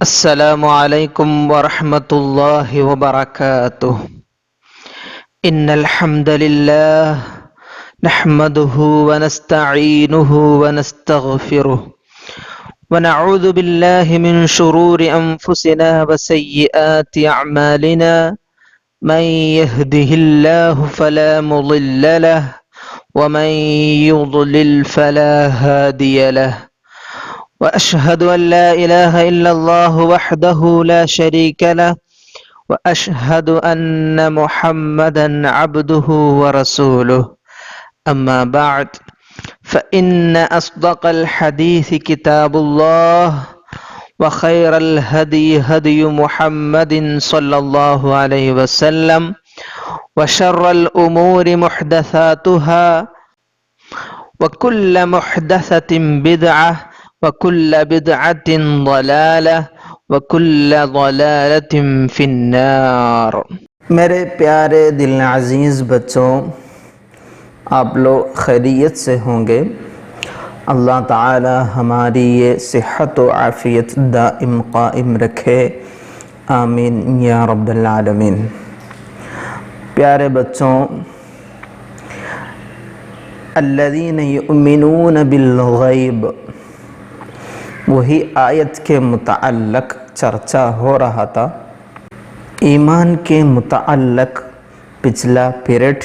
السلام علیکم ورحمۃ اللہ وبرکاتہ۔ ان الحمد للہ نحمده ونستعینه ونستغفره ونعوذ باللہ من شرور انفسنا وسیئات اعمالنا من يهده الله فلا مضل له ومن يضلل فلا هادي له وأشهد أن لا إله إلا الله وحده لا شريك له وأشهد أن محمدا عبده ورسوله أما بعد فإن أصدق الحديث كتاب الله وخير الهدي هدي محمد صلى الله عليه وسلم وشر الأمور محدثاتها وكل محدثة بدعة وَكُلَّ بِدْعَةٍ ضَلَالَةٍ وَكُلَّ ضَلَالَةٍ فِي النَّارِ۔ میرے پیارے دل عزیز بچوں، آپ لوگ خیریت سے ہوں گے۔ اللہ تعالی ہماری یہ صحت و عافیت دائم قائم رکھے، آمین یا رب العالمین۔ پیارے بچوں، الذین یؤمنون بالغیب، وہی آیت کے متعلق چرچا ہو رہا تھا۔ ایمان کے متعلق پچھلا پیریڈ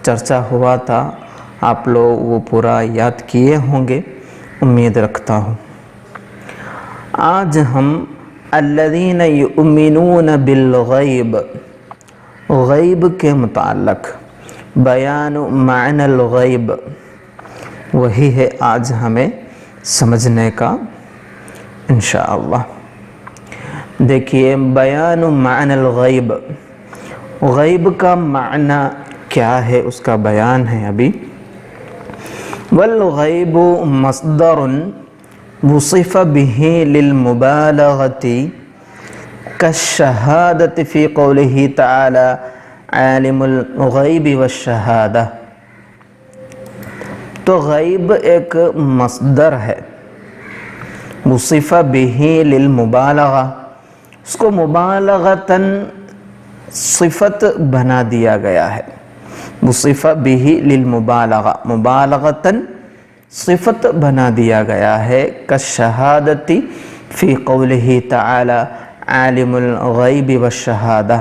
چرچا ہوا تھا، آپ لوگ وہ پورا یاد کیے ہوں گے، امید رکھتا ہوں۔ آج ہم الذین یؤمنون بالغیب، غیب کے متعلق بیان معنی الغیب، وہی ہے آج ہمیں سمجھنے کا انشاءاللہ۔ دیکھیے، بیان معنی الغیب، غیب کا معنی کیا ہے، اس کا بیان ہے ابھی۔ والغیب مصدر وصف به للمبالغة كالشہادة فی قولہ تعالی عالم الغیب والشہادہ۔ تو غیب ایک مصدر ہے، وصف به للمبالغہ، اس کو مبالغتاً صفت بنا دیا گیا ہے۔ وصف به للمبالغہ، مبالغتاً صفت بنا دیا گیا ہے۔ کالشہادۃ فی قولہ تعالی عالم الغیب والشہادہ،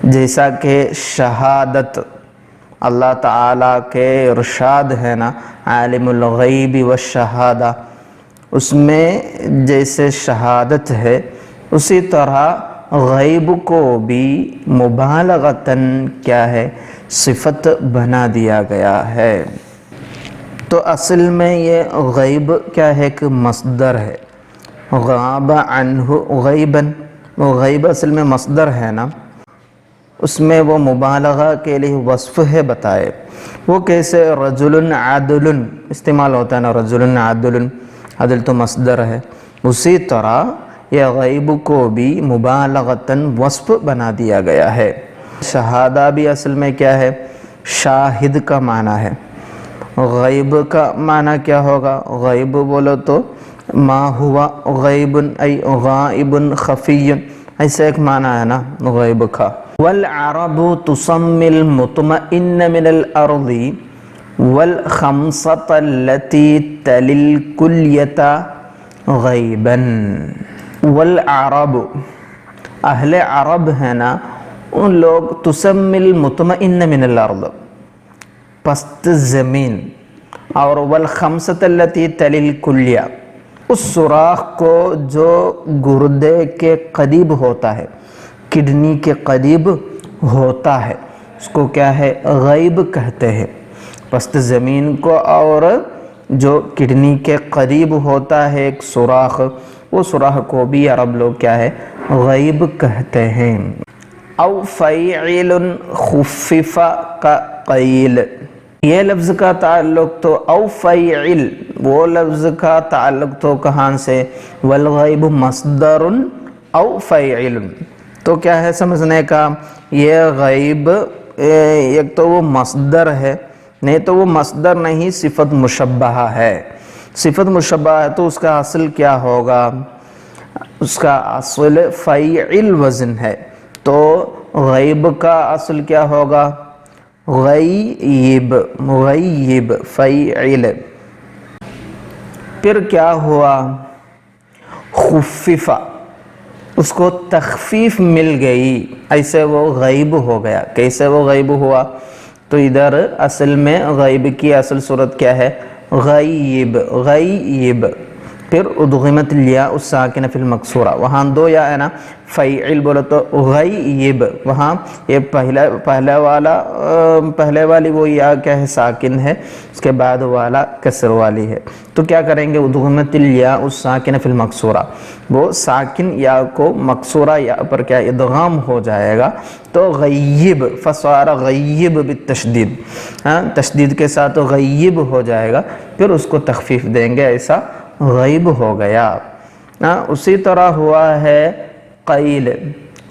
جیسا کہ شہادت اللہ تعالیٰ کے ارشاد ہے نا، عالم الغیب والشہادہ، اس میں جیسے شہادت ہے اسی طرح غیب کو بھی مبالغتاً کیا ہے، صفت بنا دیا گیا ہے۔ تو اصل میں یہ غیب کیا ہے، کہ مصدر ہے۔ غاب عنہ غیباً، وہ غیب اصل میں مصدر ہے نا، اس میں وہ مبالغہ کے لیے وصف ہے بتائے۔ وہ کیسے؟ رجل عدل استعمال ہوتا ہے نا، رجل عدل، عدل تو مصدر ہے، اسی طرح یہ غیب کو بھی مبالغتاً وصف بنا دیا گیا ہے۔ شہادہ بھی اصل میں کیا ہے، شاہد کا معنی ہے۔ غیب کا معنی کیا ہوگا؟ غیب بولو تو ما ہوا غیب ای غائب خفی، ایسا ایک معنی ہے نا غیب کا۔ والعرب تسمی المطمئن من الارض والخمسة التي تلی الکلیة غیبا۔ والعرب، اہل عرب ہے نا، ان لوگ تسمی المطمئن من الارض، پست زمین، اور والخمسة التي تلی الکلیة، اس سوراخ کو جو گردے کے قریب ہوتا ہے، کڈنی کے قریب ہوتا ہے، اس کو کیا ہے، غیب کہتے ہیں۔ پست زمین کو اور جو کڈنی کے قریب ہوتا ہے ایک سوراخ، وہ سوراخ کو بھی عرب لوگ کیا ہے، غیب کہتے ہیں۔ او فیعل خفف کا قیل، یہ لفظ کا تعلق تو او فیعل، وہ لفظ کا تعلق تو کہاں سے؟ والغیب مصدر او فیعل، تو کیا ہے سمجھنے کا، یہ غیب ایک تو وہ مصدر ہے، نہیں تو وہ مصدر نہیں، صفت مشبہہ ہے۔ صفت مشبہ ہے تو اس کا اصل کیا ہوگا؟ اس کا اصل فیعل وزن ہے، تو غیب کا اصل کیا ہوگا؟ غیب، غیب فیعل۔ پھر کیا ہوا؟ خففہ، اس کو تخفیف مل گئی، ایسے وہ غیب ہو گیا۔ کیسے وہ غیب ہوا؟ تو ادھر اصل میں غیب کی اصل صورت کیا ہے؟ غیب، غیب۔ پھر ادغمت الیاء الساکنہ فی المکسورہ، وہاں دو یا ہے نا، فیعل بولو تو غیب، وہاں یہ پہلے والی وہ یا کیا ہے؟ ساکن ہے، اس کے بعد والا کسر والی ہے۔ تو کیا کریں گے؟ ادغمت الیاء الساکنہ فی المکسورہ، وہ ساکن یا کو مکسورہ یا پر کیا ادغام ہو جائے گا، تو غیب، فصار غیب بالتشدید، تشدید کے ساتھ غیب ہو جائے گا، پھر اس کو تخفیف دیں گے، ایسا غیب ہو گیا۔ اسی طرح ہوا ہے قیل،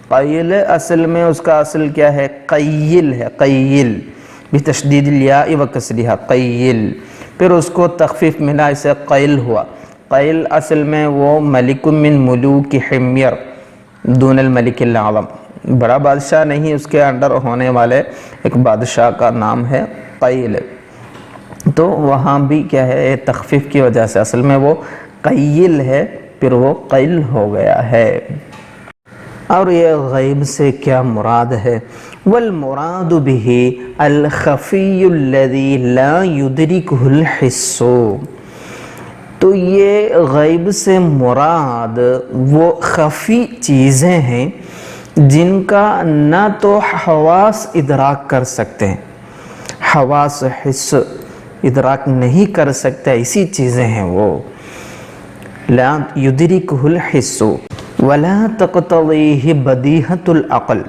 قیل اصل میں اس کا اصل کیا ہے؟ قیل ہے، قیل بتشدید الیاء و کسرہا، قیل۔ پھر اس کو تخفیف ملا، اسے قیل ہوا۔ قیل اصل میں وہ ملک من ملوک حمیر دون الملک الاعظم، بڑا بادشاہ نہیں، اس کے انڈر ہونے والے ایک بادشاہ کا نام ہے قیل۔ تو وہاں بھی کیا ہے؟ تخفیف کی وجہ سے اصل میں وہ قیل ہے، پھر وہ قیل ہو گیا ہے۔ اور یہ غیب سے کیا مراد ہے؟ والمراد به الخفی الذی لا یدرکہ الحس، تو یہ غیب سے مراد وہ خفی چیزیں ہیں جن کا نہ تو حواس ادراک کر سکتے ہیں، حواس حس ادراک نہیں کر سکتے، ایسی چیزیں ہیں وہ۔ لا یدرکہ الحس ولا تقتضیہ بدیہۃ العقل،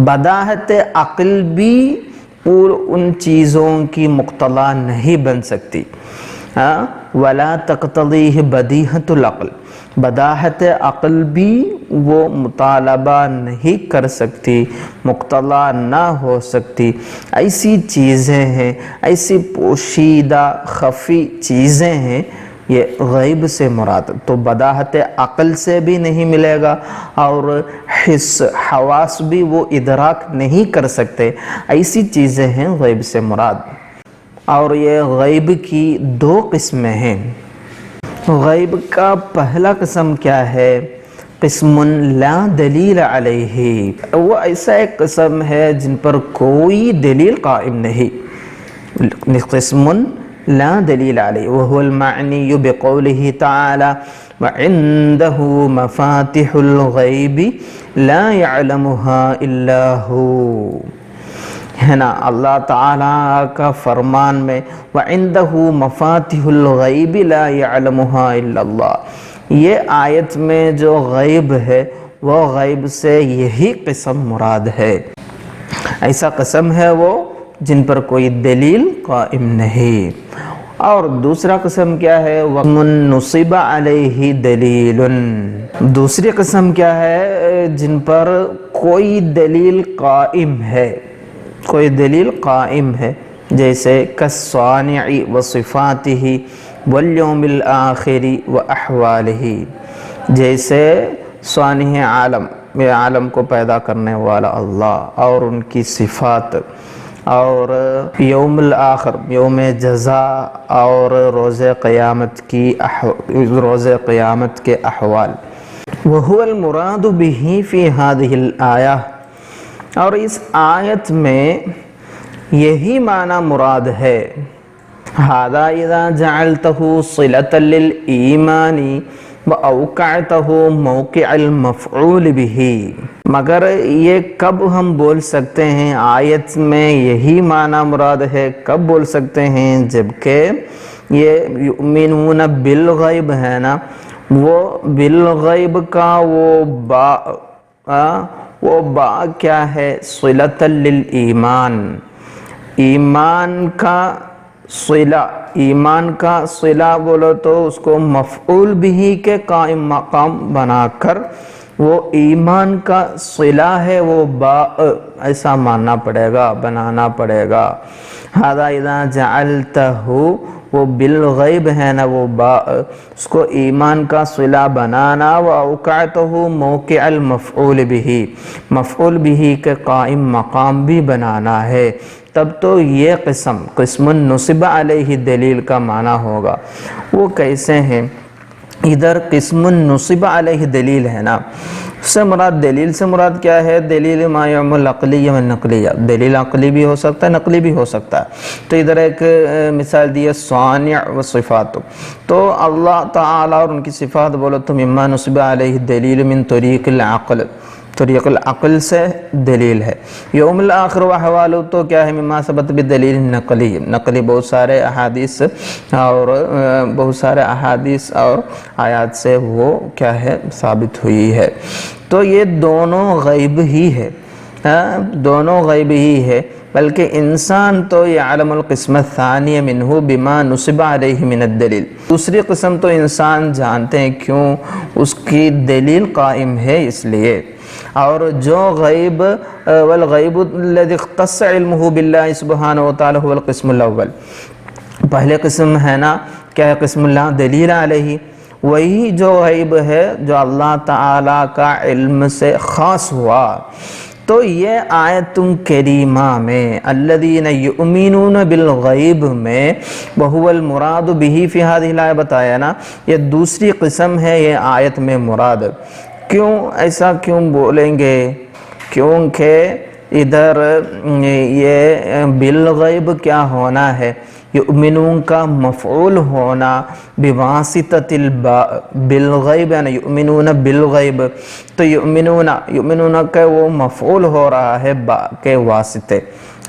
بداہت عقل بھی ان چیزوں کی مقتضا نہیں بن سکتی۔ ولا تقتضیہ بدیہۃ العقل، بداہت عقل بھی وہ مطالبہ نہیں کر سکتی، مقتضا نہ ہو سکتی، ایسی چیزیں ہیں، ایسی پوشیدہ خفی چیزیں ہیں، یہ غیب سے مراد۔ تو بداہت عقل سے بھی نہیں ملے گا، اور حس حواس بھی وہ ادراک نہیں کر سکتے، ایسی چیزیں ہیں غیب سے مراد۔ اور یہ غیب کی دو قسمیں ہیں۔ غیب کا پہلا قسم کیا ہے؟ قسم لا دلیل علیہ، وہ ایسا ایک قسم ہے جن پر کوئی دلیل قائم نہیں، قسم لا دلیل علیہ، وهو المعنی بقولہ تعالی وعنده مفاتح الغیب لا يعلمها الا هو، ہے نا، اللہ تعالیٰ کا فرمان میں وعنده مفاتح الغیب لا يعلمها الا اللہ، یہ آیت میں جو غیب ہے وہ غیب سے یہی قسم مراد ہے، ایسا قسم ہے وہ جن پر کوئی دلیل قائم نہیں۔ اور دوسرا قسم کیا ہے؟ وَمَن نُصِبَ عَلَيْهِ دَلِيلٌ، دوسری قسم کیا ہے؟ جن پر کوئی دلیل قائم ہے، کوئی دلیل قائم ہے، جیسے کالصانع وصفاتہ والیوم الآخر واحوالہ، جیسے صانع عالم، یہ عالم کو پیدا کرنے والا اللہ اور ان کی صفات، اور یوم الآخر، یوم جزا، اور روز قیامت کے احوال۔ وَهُوَ الْمُرَادُ بِهِ فِي هَذِهِ الْآيَةِ، اور اس آیت میں یہی معنی مراد ہے۔ هَذَا إِذَا جَعَلْتَهُ صِلَةً لِلْإِيمَانِ وَأَوْقَعْتَهُ مَوْقِعَ الْمَفْعُولِ بِهِ، مگر یہ کب ہم بول سکتے ہیں آیت میں یہی معنی مراد ہے؟ کب بول سکتے ہیں؟ جبکہ یہ یؤمنون بالغیب ہے نا، وہ بالغیب کا وہ با کیا ہے؟ صلۃ للایمان، ایمان کا صلہ، ایمان کا صلہ بولو تو اس کو مفعول بھی کے قائم مقام بنا کر وہ ایمان کا صلہ ہے، وہ با ایسا ماننا پڑے گا، بنانا پڑے گا۔ هذا اذا جعلته وہ بالغیب ہے نا وہ با اس کو ایمان کا صلہ بنانا، وَأَوْقَعْتَهُ مَوْقِعَ الْمَفْعُولِ بِهِ، مفعول بھی کے قائم مقام بھی بنانا ہے، تب تو یہ قسم نصب علیہ دلیل کا معنی ہوگا۔ وہ کیسے ہیں؟ ادھر قسم نصب علیہ دلیل ہے نا، اس سے مراد دلیل سے مراد کیا ہے؟ دلیل ما یعمل عقلی و نقلیہ، دلیل عقلی بھی ہو سکتا ہے، نقلی بھی ہو سکتا ہے۔ تو ادھر ایک مثال دی ہے صانع و صفات، تو اللہ تعالیٰ اور ان کی صفات بولو تو مما نصب علیہ دلیل من طریق العقل، طریق العقل سے دلیل ہے۔ یوم الآخر و حوالو تو کیا ہے؟ مما ثبت بدلیل نقلی، نقلی بہت سارے احادیث اور آیات سے وہ کیا ہے؟ ثابت ہوئی ہے۔ تو یہ دونوں غیب ہی ہے، دونوں غیب ہی ہے، بلکہ انسان تو یعلم القسم الثانی منہ بما نصب علیہ من الدلیل، دوسری قسم تو انسان جانتے ہیں، کیوں؟ اس کی دلیل قائم ہے اس لیے۔ اور جو غیب والغیب الذی اختص علمہ باللہ سبحانہ وتعالی هو القسم الاول، پہلے قسم ہے نا کیا ہے؟ قسم اللہ دلیل علیہ، وہی جو غیب ہے جو اللہ تعالیٰ کا علم سے خاص ہوا۔ تو یہ آیت کریمہ میں الذین یؤمنون بالغیب میں وہو المراد بہ فی ہذہ الآیہ بتایا نا، یہ دوسری قسم ہے یہ آیت میں مراد۔ کیوں ایسا کیوں بولیں گے؟ کیونکہ ادھر یہ بالغیب کیا ہونا ہے؟ یؤمنون کا مفعول ہونا بواسطۃ الباء، بالغیب یعنی یؤمنون بالغیب، تو یؤمنون کا وہ مفعول ہو رہا ہے با کے واسطے،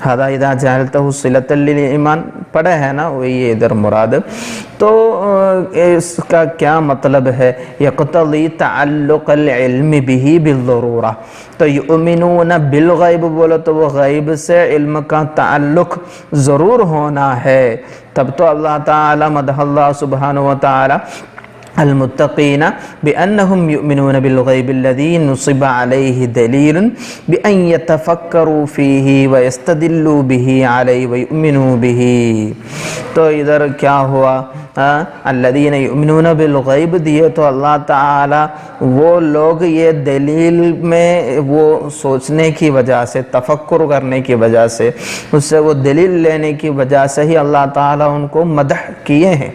ہذا اذا جعلتہ صلۃ للایمان پڑھے ہے نا، وہی ادھر مراد۔ تو اس کا کیا مطلب ہے؟ یقتضی تعلق العلم به بالضرورہ، تو یؤمنون بالغیب بولو تو وہ غیب سے علم کا تعلق ضرور ہونا ہے، تب تو اللہ تعالی مدح اللہ سبحانہ وتعالی المتقین بأنهم یؤمنون بالغیب الذی نصب علیہ دلیل بأن یتفکروا فیہ ویستدلوا به علیہ ویؤمنوا به۔ تو ادھر کیا ہوا؟ الذین یؤمنون بالغیب دیے تو اللہ تعالی وہ لوگ یہ دلیل میں وہ سوچنے کی وجہ سے، تفکر کرنے کی وجہ سے، اس سے وہ دلیل لینے کی وجہ سے ہی اللہ تعالی ان کو مدح کیے ہیں۔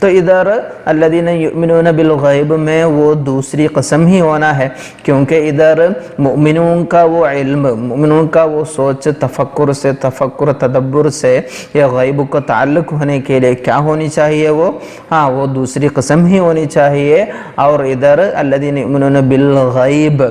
تو ادھر الذین یؤمنون بالغیب میں وہ دوسری قسم ہی ہونا ہے، کیونکہ ادھر مؤمنون کا وہ علم، مؤمنون کا وہ سوچ تفکر سے، تفکر تدبر سے یہ غیب کو تعلق ہونے کے لیے کیا ہونی چاہیے؟ وہ دوسری قسم ہی ہونی چاہیے۔ اور ادھر الذین یؤمنون بالغیب،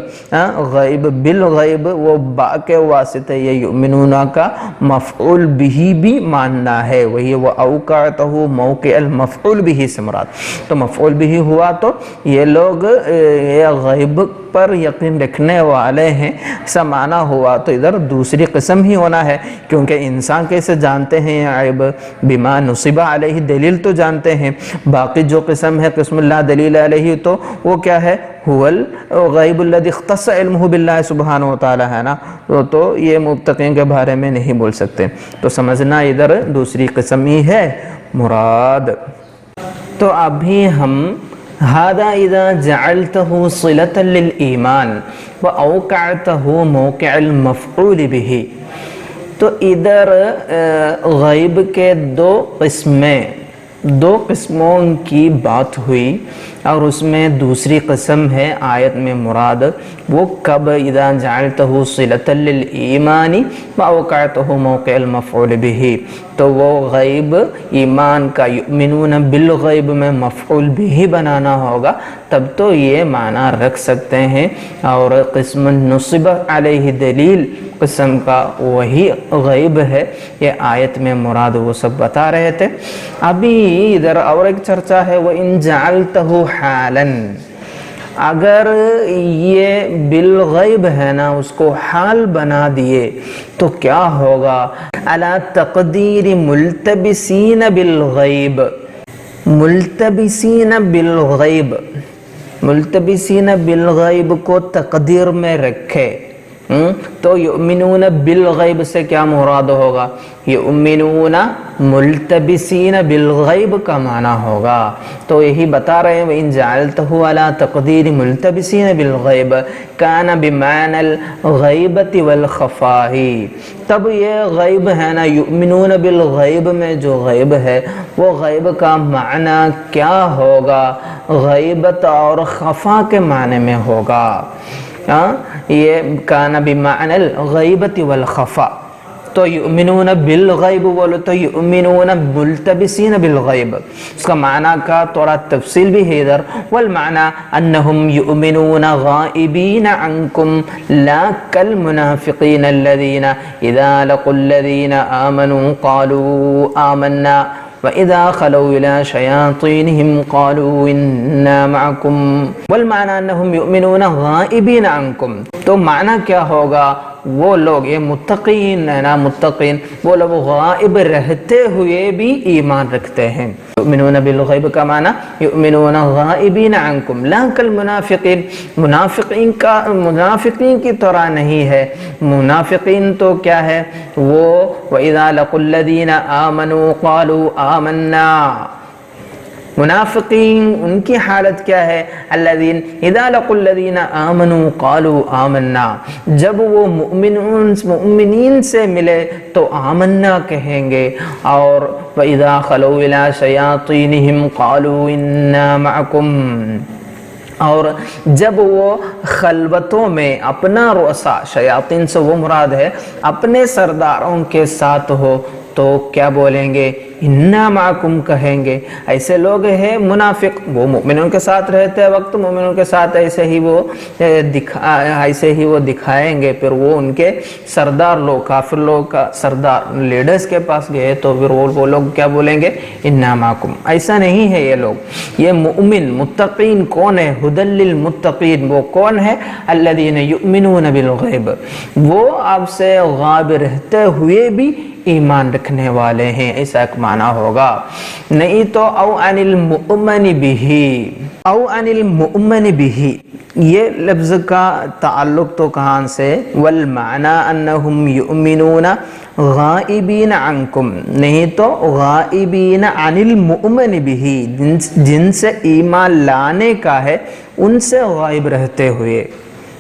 غیب بالغیب وہ با کے واسطے یہ یؤمنون کا مفعول بھی ماننا ہے، وہی وہ اوقعتہ موقع المفعول بھی سے مراد، تو مفعول بھی ہوا تو یہ لوگ یہ غیب پر یقین رکھنے والے ہیں، ایسا معنی ہوا، تو ادھر دوسری قسم ہی ہونا ہے، کیونکہ انسان کیسے جانتے ہیں یہ غیب؟ بما نصب علیہ دلیل تو جانتے ہیں، باقی جو قسم ہے قسم اللہ دلیل علیہ تو وہ کیا ہے؟ هو الغیب الذی اختص علمہ باللہ سبحانہ وتعالی ہے نا، تو یہ متقین کے بارے میں نہیں بول سکتے، تو سمجھنا ادھر دوسری قسم ہی ہے مراد۔ تو ابھی ہم هذا اذا جعلته صلة للایمان واوقعته موقع المفعول به، تو ادھر غیب کے دو قسموں کی بات ہوئی، اور اس میں دوسری قسم ہے آیت میں مراد، وہ کب؟ اذا جعلته صلة للایمان واوقعته موقع المفعول به، تو وہ غیب ایمان کا یؤمنون بالغیب میں مفعول بھی بنانا ہوگا، تب تو یہ معنی رکھ سکتے ہیں، اور قسم نصب علیہ دلیل قسم کا وہی غیب ہے، یہ آیت میں مراد وہ سب بتا رہے تھے۔ ابھی ادھر اور ایک چرچا ہے، وَإِن جَعَلْتَهُ حَالًا، اگر یہ بالغیب ہے نا اس کو حال بنا دیے تو کیا ہوگا؟ عَلَى تَقْدِيرِ مُلْتَبِسِينَ بِالْغَيْبِ، ملتبسین بالغیب، ملتبسین بالغیب کو تقدیر میں رکھے، تو یؤمنون بالغیب سے کیا مراد ہوگا؟ یؤمنون ملتبسین بالغیب کا معنی ہوگا. تو یہی بتا رہے ہیں وَإِن جَعَلْتَهُ عَلَى تَقْدِيرِ مُلْتَبِسِينَ بِالْغَيْبِ كَانَ بِمَعْنَى الْغَيْبَةِ وَالْخَفَاءِ. تب یہ غیب ہے نا، یؤمنون بالغیب میں جو غیب ہے وہ غیب کا معنی کیا ہوگا؟ غیبت اور خفا کے معنی میں ہوگا. یہ کان بمعنی الغیبت والخفا. تو یؤمنون بالغیب بولو تو یؤمنون ملتبسین بالغیب، اس کا معنی کا تھوڑا تفصیل بھی ہے ادھر. والمعنی انہم یؤمنون غائبین عنکم لا کالمنافقین الذین اذا لقوا الذین آمنوا قالوا آمنا وَإِذَا خَلَوْا إِلَى شَيَاطِينِهِمْ قَالُوا إِنَّا مَعَكُمْ. وَالْمَعْنَى أَنَّهُمْ يُؤْمِنُونَ غَائِبِينَ عَنْكُمْ. تو معنی کیا ہوگا؟ وہ لوگ، یہ متقین ہے نا، متقین وہ لوگ غائب رہتے ہوئے بھی ایمان رکھتے ہیں. یؤمنون بالغیب کا معنی یؤمنون غائبین عنکم لا کالمنافقین. منافقین کی طرح نہیں ہے. منافقین تو کیا ہے؟ وہ وَإِذَا لَقُوا الَّذِينَ آمَنُوا قَالُوا آمَنَّا. منافقین ان کی حالت کیا ہے؟ الذین اذا لقوا الذین آمنوا قالوا آمنا. جب وہ مؤمنین سے ملے تو آمنا کہیں گے. اور وَإِذَا خَلَوْا إِلَى شَيَاطِينِهِمْ قَالُوا إِنَّا مَعَكُمْ. اور جب وہ خلوتوں میں اپنا رؤسا، شیاطین سے وہ مراد ہے اپنے سرداروں کے ساتھ ہو تو کیا بولیں گے؟ انا معکم کہیں گے. ایسے لوگ ہیں منافق، وہ مومنوں کے ساتھ رہتے وقت مومنوں کے ساتھ ایسے ہی وہ دکھائیں گے. پھر وہ ان کے سردار لوگ، کافر لوگ کا سردار لیڈرز کے پاس گئے تو پھر وہ لوگ کیا بولیں گے؟ انا معکم. ایسا نہیں ہے یہ لوگ. یہ مؤمن متقین کون ہے؟ ھدی للمتقین. وہ کون ہے؟ الذین یؤمنون بالغیب. وہ آپ سے غائب رہتے ہوئے بھی ایمان رکھنے والے ہیں، ایسا ایک معنی ہوگا. نہیں تو او عن المؤمن بہ، او عن المؤمن بہ یہ لفظ کا تعلق تو کہاں سے؟ والمعنی انہم یؤمنون غائبین عنکم. نہیں تو غائبین عن المؤمن بہ، جن سے ایمان لانے کا ہے ان سے غائب رہتے ہوئے،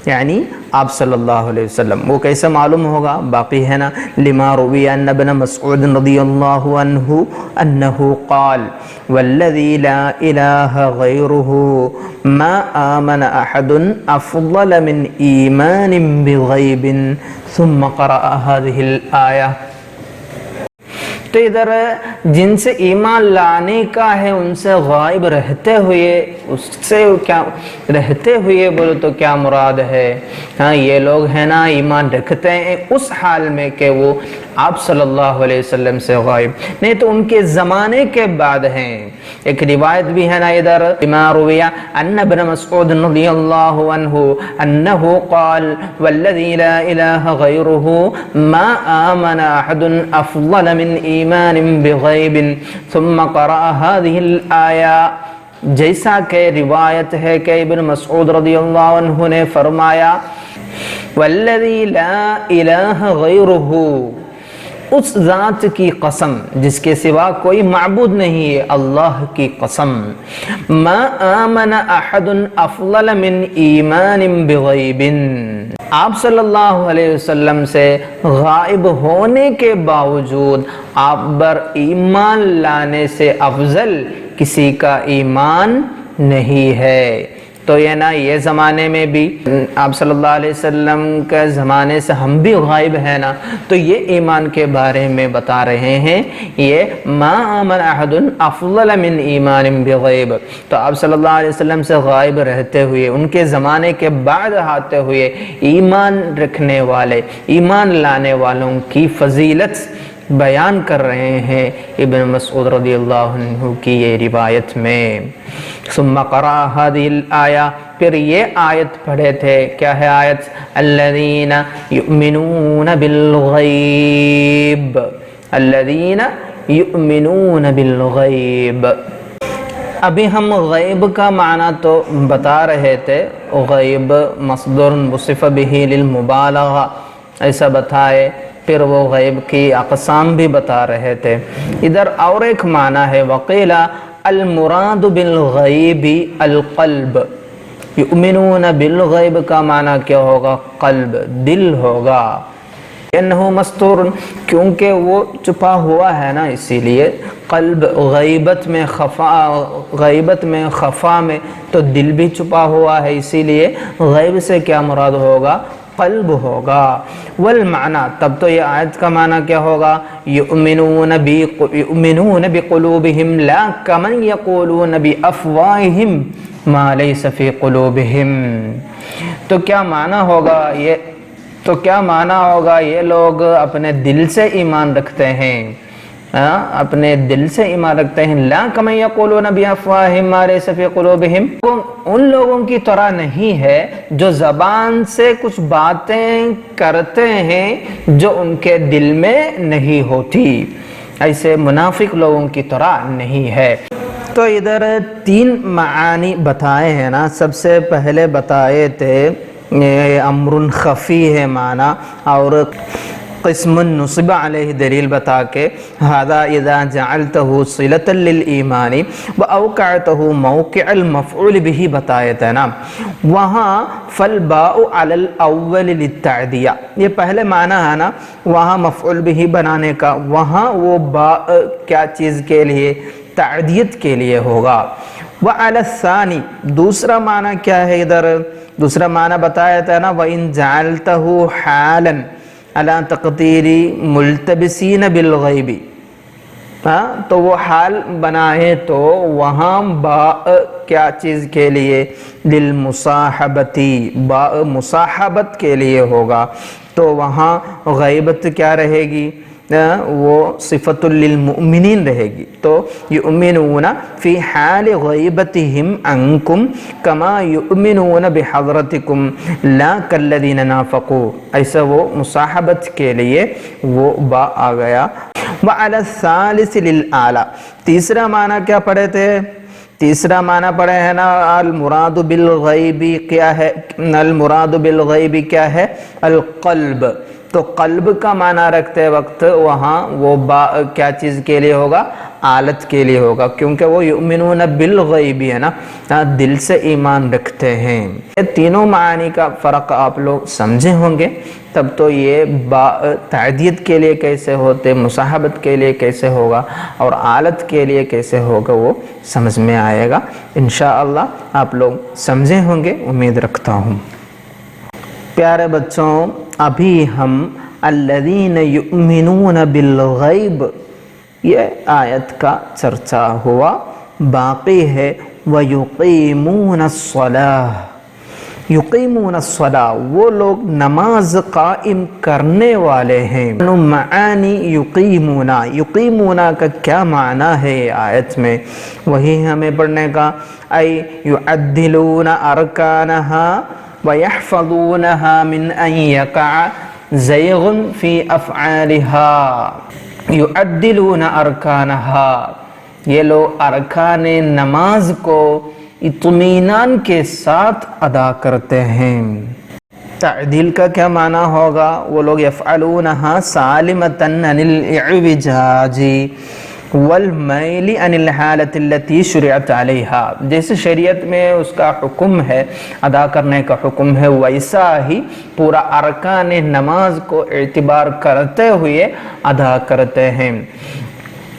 یعنی آپ صلی اللہ علیہ وسلم. وہ کیسے معلوم ہوگا؟ باقی ہے نا. لما روی ان ابن مسعود رضی اللہ عنہ انہ قال والذی لا الہ غیرہ ما آمن احد افضل من ایمان بغیب ثم قرأ هذه الآیہ. تو ادھر جن سے ایمان لانے کا ہے ان سے غائب رہتے ہوئے، اس سے کیا رہتے ہوئے بولو تو کیا مراد ہے؟ ہاں یہ لوگ ہیں نا ایمان رکھتے ہیں اس حال میں کہ وہ آپ صلی اللہ علیہ وسلم سے غائب نہیں تو ان کے زمانے کے بعد ہیں. ایک روایت بھی ہے نا ادھر ما روی ان ابن مسعود رضی اللہ عنہ انہ قال والذی لا الہ غیرہ ما آمن احد افضل من ایمان بغیب ثم قرأ هذه الآیہ. جیسا کہ روایت ہے کہ ابن مسعود رضی اللہ عنہ نے فرمایا والذی لا الہ غیرہ، اس ذات کی قسم جس کے سوا کوئی معبود نہیں ہے، اللہ کی قسم. ما آمن احد افضل من ایمان بغیب. آپ صلی اللہ علیہ وسلم سے غائب ہونے کے باوجود آپ پر ایمان لانے سے افضل کسی کا ایمان نہیں ہے. تو یہ نا یہ زمانے میں بھی آپ صلی اللہ علیہ وسلم کے زمانے سے ہم بھی غائب ہیں نا، تو یہ ایمان کے بارے میں بتا رہے ہیں. یہ ما آمن احد افضل من ایمان بغیب. تو آپ صلی اللہ علیہ وسلم سے غائب رہتے ہوئے، ان کے زمانے کے بعد آتے ہوئے ایمان رکھنے والے، ایمان لانے والوں کی فضیلت بیان کر رہے ہیں ابن مسعود رضی اللہ عنہ کی یہ روایت میں. ثم قرأ هذه الآیہ، پھر یہ آیت پڑھے تھے. کیا ہے آیت؟ الذین یؤمنون بالغیب، الذین یؤمنون بالغیب. ابھی ہم غیب کا معنی تو بتا رہے تھے، غیب مصدر وصف به للمبالغہ ایسا بتائے، پھر وہ غیب کی اقسام بھی بتا رہے تھے۔ ادھر اور ایک معنی ہے، وقیل المراد بالغیب القلب، یؤمنون بالغیب کا معنی کیا ہوگا؟ قلب، دل ہوگا، انہو مستور، کیونکہ وہ چھپا ہوا ہے نا، اسی لیے قلب غیبت میں خفا میں تو دل بھی چھپا ہوا ہے، اسی لیے غیب سے کیا مراد ہوگا؟ قلب ہوگا۔ والمعنی، تب تو یہ آیت کا معنی کیا ہوگا؟ یؤمنون بقلوبہم لا کمن یقولون بافواہہم ما لیس فی قلوبہم۔ تو کیا معنی ہوگا یہ لوگ اپنے دل سے ایمان رکھتے ہیں، اپنے دل سے ایمان رکھتے ہیں، لا کمن یقولون بافواہہم ما لیس فی قلوبہم، ان لوگوں کی طرح نہیں ہے جو زبان سے کچھ باتیں کرتے ہیں جو ان کے دل میں نہیں ہوتی، ایسے منافق لوگوں کی طرح نہیں ہے۔ تو ادھر 3 معانی بتائے ہیں نا، سب سے پہلے بتائے تھے امر خفی ہے معنی، اور قسم نصب علیہ دلیل بتا کے هذا اذا جعلته صلة للایمان واوقعته موقع المفعول به بتائے تھے نا، وہاں فالباء علی الاول للتعدیہ، یہ پہلے معنی ہے نا، وہاں مفعول به بنانے کا، وہاں وہ باء کیا چیز کے لیے؟ تعدیت کے لیے ہوگا۔ وعلی الثانی، دوسرا معنی کیا ہے؟ ادھر دوسرا معنی بتایا تھا نا، وَإِن جَعَلْتَهُ حَالًا عَلَى تَقْدِيرِ مُلْتَبِسِينَ بِالْغَيْبِ، تو وہ حال بنائے تو وہاں باء کیا چیز کے لیے؟ للمصاحبتی، باء مصاحبت کے لیے ہوگا، تو وہاں غیبت کیا رہے گی؟ وہ صفت للمؤمنین رہے گی، تو یؤمنون فی حال غیبتہم عنکم کما یؤمنون بحضرتکم لا کالذین نافقوا، ایسا وہ مصاحبت کے لیے وہ با آ گیا۔ وعلی الثالث للآلہ، تیسرا معنی کیا پڑھے تھے؟ تیسرا معنی پڑھے ہیں نا، المراد بالغیب کیا ہے؟ المراد بالغیب کیا ہے؟ القلب، تو قلب کا معنی رکھتے وقت وہاں وہ با کیا چیز کے لیے ہوگا؟ آلت کے لیے ہوگا، کیونکہ وہ یؤمنون بالغیب ہے نا، دل سے ایمان رکھتے ہیں۔ یہ تینوں معانی کا فرق آپ لوگ سمجھے ہوں گے، تب تو یہ با تعدیت کے لیے کیسے ہوتے، مصاحبت کے لیے کیسے ہوگا، اور آلت کے لیے کیسے ہوگا وہ سمجھ میں آئے گا انشاءاللہ، آپ لوگ سمجھے ہوں گے، امید رکھتا ہوں۔ پیارے بچوں، ابھی ہم الذین یؤمنون بالغیب یہ آیت کا چرچا ہوا، باقی ہے وَيُقِيمُونَ الصَّلَاةَ، یقیمون الصلاة، وہ لوگ نماز قائم کرنے والے ہیں۔ معانی یقیمون، یقیمون کا کیا معنی ہے آیت میں؟ وہی ہمیں پڑھنے کا، ای یعدلون ارکانها وَيَحْفَظُونَهَا مِنْ أَنْ يَقَعَ زَيْغٌ فِي أَفْعَالِهَا، يُعَدِّلُونَ أَرْكَانَهَا، یہ لوگ ارکان نماز کو اطمینان کے ساتھ ادا کرتے ہیں۔ تعدیل کا کیا معنی ہوگا؟ وہ لوگ يَفْعَلُونَهَا سَالِمَةً عَنِ الْإِعْوِجَاجِ والمیل عن الحالت التي شرعت علیہا، جیسے شریعت میں اس کا حکم ہے، ادا کرنے کا حکم ہے، ویسا ہی پورا ارکان نماز کو اعتبار کرتے ہوئے ادا کرتے ہیں۔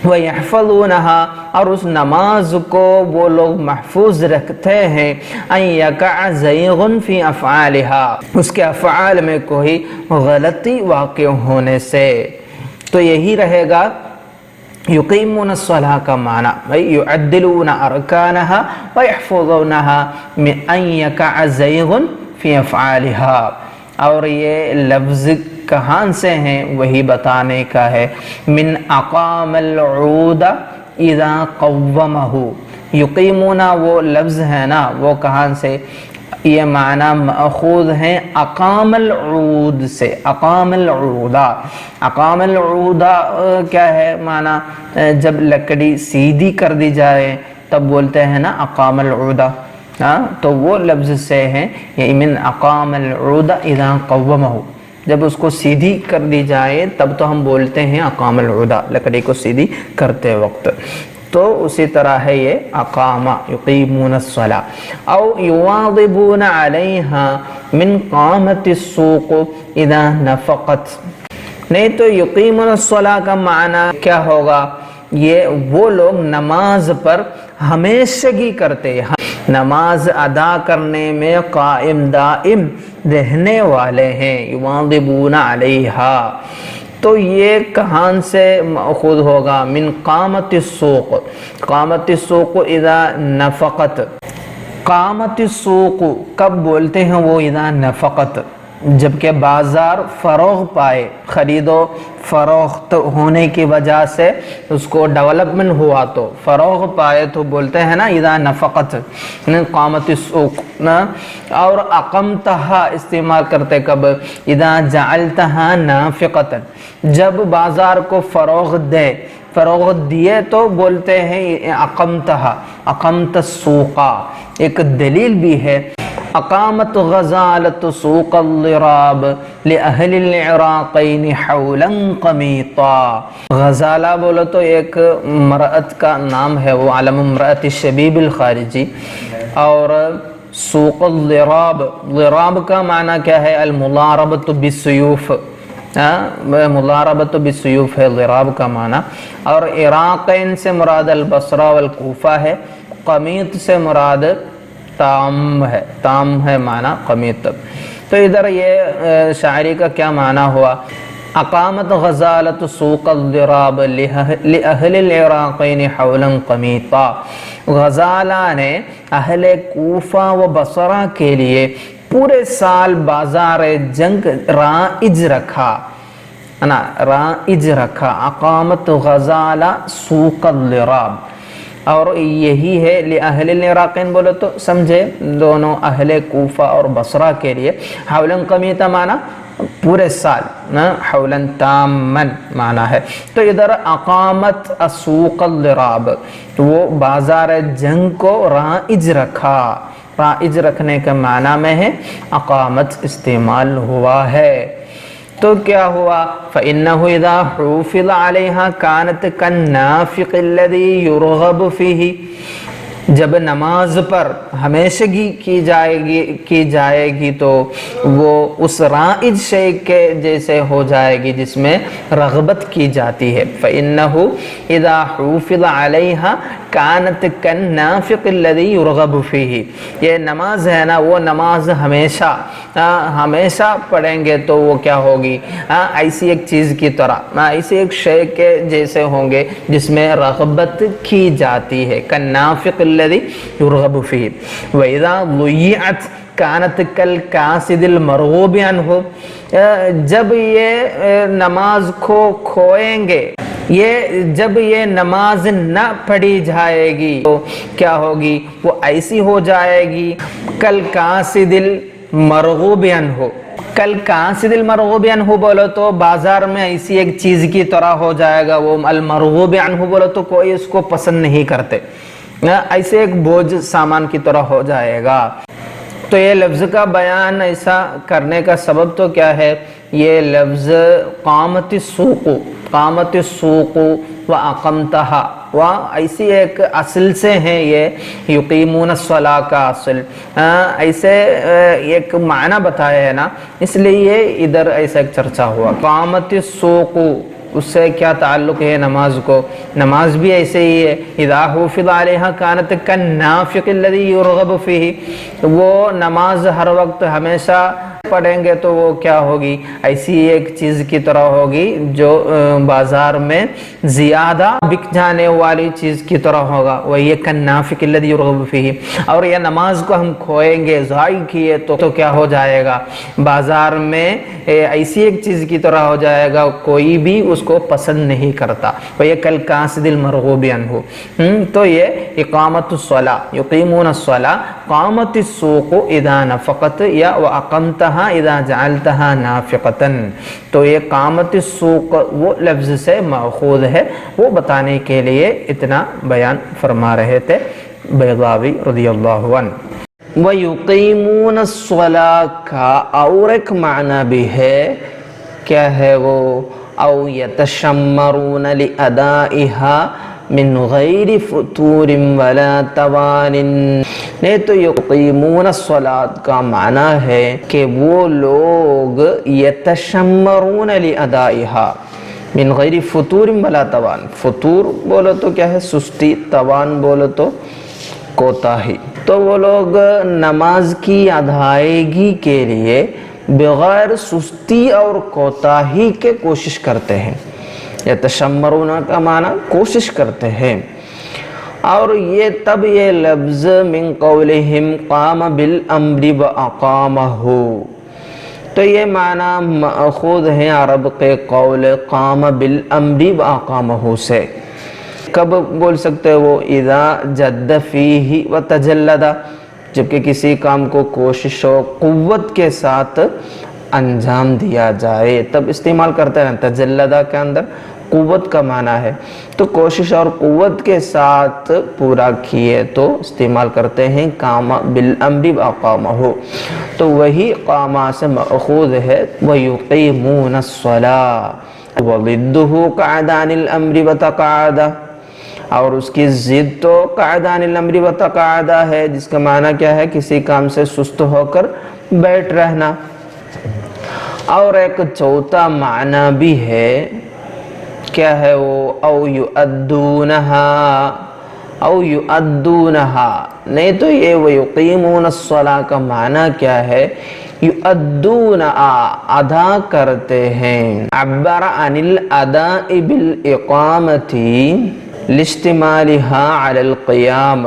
وَيَحْفَظُونَهَا، اور اس نماز کو وہ لوگ محفوظ رکھتے ہیں، أَن يَقَعَ زَيْغٌ فِي أَفْعَالِهَا، اس کے افعال میں کوئی غلطی واقع ہونے سے، تو یہی رہے گا یقیمون الصلاة کا معنی، یعدلون ارکانها ویحفظونها من ان یقع زیغ فی افعالها، اور یہ لفظ کہاں سے ہیں وہی بتانے کا ہے، من اقام العود اذا قومه، یقیمون وہ لفظ ہے نا، وہ کہاں سے؟ یہ معنی مأخوذ ہیں اقام العود سے، اقام العودہ، اقام العودہ کیا ہے معنی؟ جب لکڑی سیدھی کر دی جائے تب بولتے ہیں نا اقام العودہ، تو وہ لفظ سے ہیں یہ من اقام العودہ اذا قومہ، جب اس کو سیدھی کر دی جائے تب تو ہم بولتے ہیں اقام العودہ، لکڑی کو سیدھی کرتے وقت. تو اسی طرح ہے یہ اقامہ یقیمون الصلاۃ. او یواظبون علیہا من قامت السوق اذا نفقت. نہیں تو یقیمون الصلاۃ کا معنی کیا ہوگا؟ یہ وہ لوگ نماز پر ہمیشگی کرتے ہیں، نماز ادا کرنے میں قائم دائم رہنے والے ہیں. یواظبون علیہا، تو یہ کہاں سے مأخوذ ہوگا؟ من قامت السوق. قامت السوق اذا نفقت. قامت السوق کب بولتے ہیں؟ وہ اذا نفقت، جبکہ بازار فروغ پائے، خرید و فروخت ہونے کی وجہ سے اس کو ڈیولپمنٹ ہوا تو فروغ پائے تو بولتے ہیں نا اذا نفقت قامت السوق. اور اقمتہا استعمال کرتے کب؟ اذا جعلتہا نافقتا، جب بازار کو فروغ دیے تو بولتے ہیں اقمتہا، اقمت السوقا. ایک دلیل بھی ہے اقامت غزالت سوق الضراب لأہل العراقین حولا قمیطا. غزالہ بولو تو ایک مرأت کا نام ہے، وہ علم امرأت الشبیب الخارجی. اور سوق الضراب، ضراب کا معنی کیا ہے؟ المضاربۃ بالسیوف، مضاربۃ بالسیوف ہے ضراب کا معنی. اور عراقین سے مراد البصرہ والکوفہ ہے. قمیط سے مراد تام ہے معنی قمیط. تو ادھر یہ شاعری کا کیا معنی ہوا؟ اقامت غزالت سوق الضراب لأہل العراقین حولا قمیطا. غزالہ نے اہل کوفہ و بصرہ کے لیے پورے سال بازار جنگ رائج رکھا، رائج رکھا. اقامت غزالہ سوق الضراب. اور یہی ہے لأہل العراقین بولو تو سمجھے دونوں اہل کوفہ اور بصرہ کے لیے. حولا قمیطا معنی پورے سال، حولا تامن معنی ہے. تو ادھر اقامت السوق الضراب، وہ بازار جنگ کو رائج رکھا. رائج رکھنے کے معنی میں ہے اقامت استعمال ہوا ہے. تو کیا ہوا؟ فَإِنَّهُ إِذَا حُوفِظَ عَلَيْهَا كَانَتْ كَالنَّافِقِ الَّذِي يُرْغَبُ فِيهِ. جب نماز پر ہمیشگی کی جائے گی تو وہ اس رائج شے کے جیسے ہو جائے گی جس میں رغبت کی جاتی ہے. فَإِنَّهُ إِذَا حُوفِظَ عَلَيْهَا كَانَتْ كَالنَّافِقِ الَّذِي يُرْغَبُ فِيهِ. یہ نماز ہے نا، وہ نماز ہمیشہ پڑھیں گے تو وہ کیا ہوگی؟ ایسی ایک چیز کی طرح، ایسی ایک شے کے جیسے ہوں گے جس میں رغبت کی جاتی ہے. كَالنَّافِقِ الذي يرغب فيه. وإذا ضيعت كانت كالكاسد المرغوب عنه. جب یہ نماز کو کھوئیں گے، جب یہ نماز نہ پڑھی جائے گی تو کیا ہوگی؟ وہ ایسی ہو جائے گی كالكاسد المرغوب عنه. کل کاسد المرغوب عنہ بولو تو بازار میں ایسی ایک چیز کی طرح ہو جائے گا. وہ المرغوب عنہ بولو تو کوئی اس کو پسند نہیں کرتے، ایسے ایک بوجھ سامان کی طرح ہو جائے گا. تو یہ لفظ کا بیان ایسا کرنے کا سبب تو کیا ہے؟ یہ لفظ قامت السوق و اقمتہا و ایسی ایک اصل سے ہیں، یہ یقیمون الصلاۃ کا اصل ایسے ایک معنی بتایا ہے نا، اس لیے ادھر ایسا ایک چرچا ہوا. قامت السوق اس سے کیا تعلق ہے نماز کو؟ نماز بھی ایسے ہی ہے. اذا حفظ علیہا کانت کالنافق الذی یرغب فیہ. وہ نماز ہر وقت ہمیشہ پڑھیں گے تو وہ کیا ہوگی؟ ایسی ایک چیز کی طرح ہوگی جو بازار میں زیادہ بک جانے والی چیز کی طرح ہوگا. وہی کالنافق الذی یرغب فیہ. اور یہ نماز کو ہم کھوئیں گے، ضائع کیے تو کیا ہو جائے گا؟ بازار میں ایسی ایک چیز کی طرح ہو جائے گا، کوئی بھی اس کو پسند نہیں کرتا. وہی کالکاسد المرغوب عنہ. تو یہ اقامت الصلاۃ، یقیمون الصلاۃ قامت السوق اذا نفقت یا واقمتها اذا جعلتها نافقتا، تو یہ قامت السوق وہ لفظ سے ماخوذ ہے، وہ بتانے کے لیے اتنا بیان فرما رہے تھے بیضاوی رضی اللہ عنہ۔ وَيُقِيمُونَ الصَّلَاةَ کا اور ایک معنی بھی ہے، کیا ہے وہ؟ او یتشمرون لأدائها من غیر فتور ولا توان، نہیں تو یقیمون الصلاۃ کا معنی ہے کہ وہ لوگ یتشمرون لأدائها من غیر فتور ولا توان، فطور بولو تو کیا ہے؟ سستی، توان بولو تو کوتاہی، تو وہ لوگ نماز کی ادائیگی کے لیے بغیر سستی اور کوتاہی کے کوشش کرتے ہیں۔ یتشمرون کا معنی کوشش کرتے ہیں، اور یہ تب یہ لفظ من قولہم قام بالامر واقامہ، تو یہ معنی ماخوذ ہے عرب کے قول قام بالامر واقامہ سے۔ کب بول سکتے وہ؟ اذا جد فیہ وتجلد، جبکہ کسی کام کو کوشش و قوت کے ساتھ انجام دیا جائے تب استعمال کرتے ہیں۔ تجلدہ کے اندر قوت کا معنی ہے، تو کوشش اور قوت کے ساتھ پورا کیے تو استعمال کرتے ہیں قام بالامر واقامہ، تو وہی قامہ سے مأخوذ ہے وَيُقِيمُونَ الصَّلَاةَ، وَضِدُّهُ قَعَدَ عَنِ الْأَمْرِ وَتَقَعَدَ، اور اس کی ضد تو قعد عن الامر وتقاعد ہے، جس کا معنی کیا ہے؟ کسی کام سے سست ہو کر بیٹھ رہنا۔ اور ایک چوتھا معنی بھی ہے، کیا ہے وہ؟ او یؤدونہا، او یؤدونہا، نہیں تو یہ ویقیمون الصلاۃ کا معنی کیا ہے؟ یؤدون، ادا کرتے ہیں۔ عبر عن الاداء بالاقامۃ لاشتمالها علی القیام،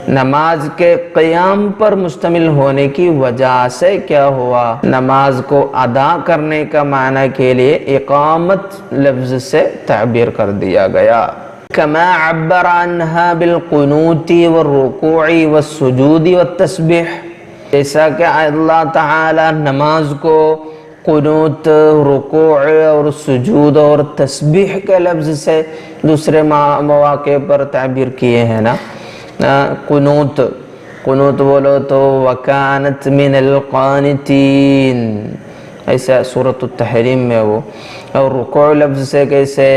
نماز کے قیام پر مشتمل ہونے کی وجہ سے کیا ہوا؟ نماز کو ادا کرنے کا معنی کے لیے اقامت لفظ سے تعبیر کر دیا گیا۔ کما عبر عنها بالقنوت والرکوع والسجود والتسبیح، جیسا کہ اللہ تعالی نماز کو قنوت، رکوع اور سجود اور تسبیح کے لفظ سے دوسرے مواقع پر تعبیر کیے ہیں نا۔ قنوت بولو تو وَكَانَتْ مِنَ الْقَانِتِينَ، ایسا سورۃ التحریم میں وہ، اور رکوع لفظ سے کیسے؟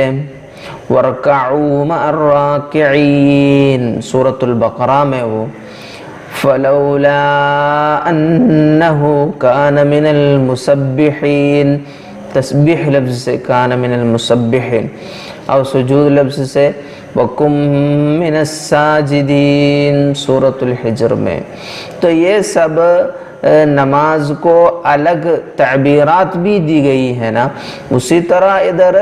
وَارْكَعُوا مَعَ الرَّاكِعِينَ، سورۃ البقرہ میں وہ، فَلَوْلَا أَنَّهُ كَانَ مِنَ الْمُسَبِّحِينَ، تسبیح لفظ سے کان من المسبحین، اور سجود لفظ سے وَقُمْ مِنَ السَّاجِدِينَ، سورۃ الحجر میں۔ تو یہ سب نماز کو الگ تعبیرات بھی دی گئی ہے نا، اسی طرح ادھر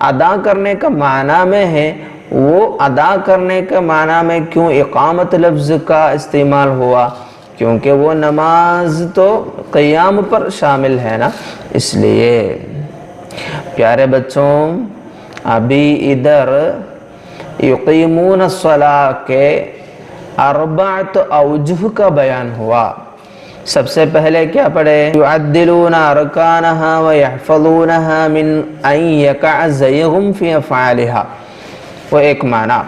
ادا کرنے کا معنی میں ہے، وہ ادا کرنے کے معنی میں کیوں اقامت لفظ کا استعمال ہوا؟ کیونکہ وہ نماز تو قیام پر شامل ہے نا، اس لیے۔ پیارے بچوں، ابھی ادھر یقیمون الصلاۃ کے اربعۃ اوجہ کا بیان ہوا۔ سب سے پہلے کیا پڑھے؟ یعدلون ارکانها ویحفظونها من ان یقع زیغ فی افعالها، وہ ایک معنی۔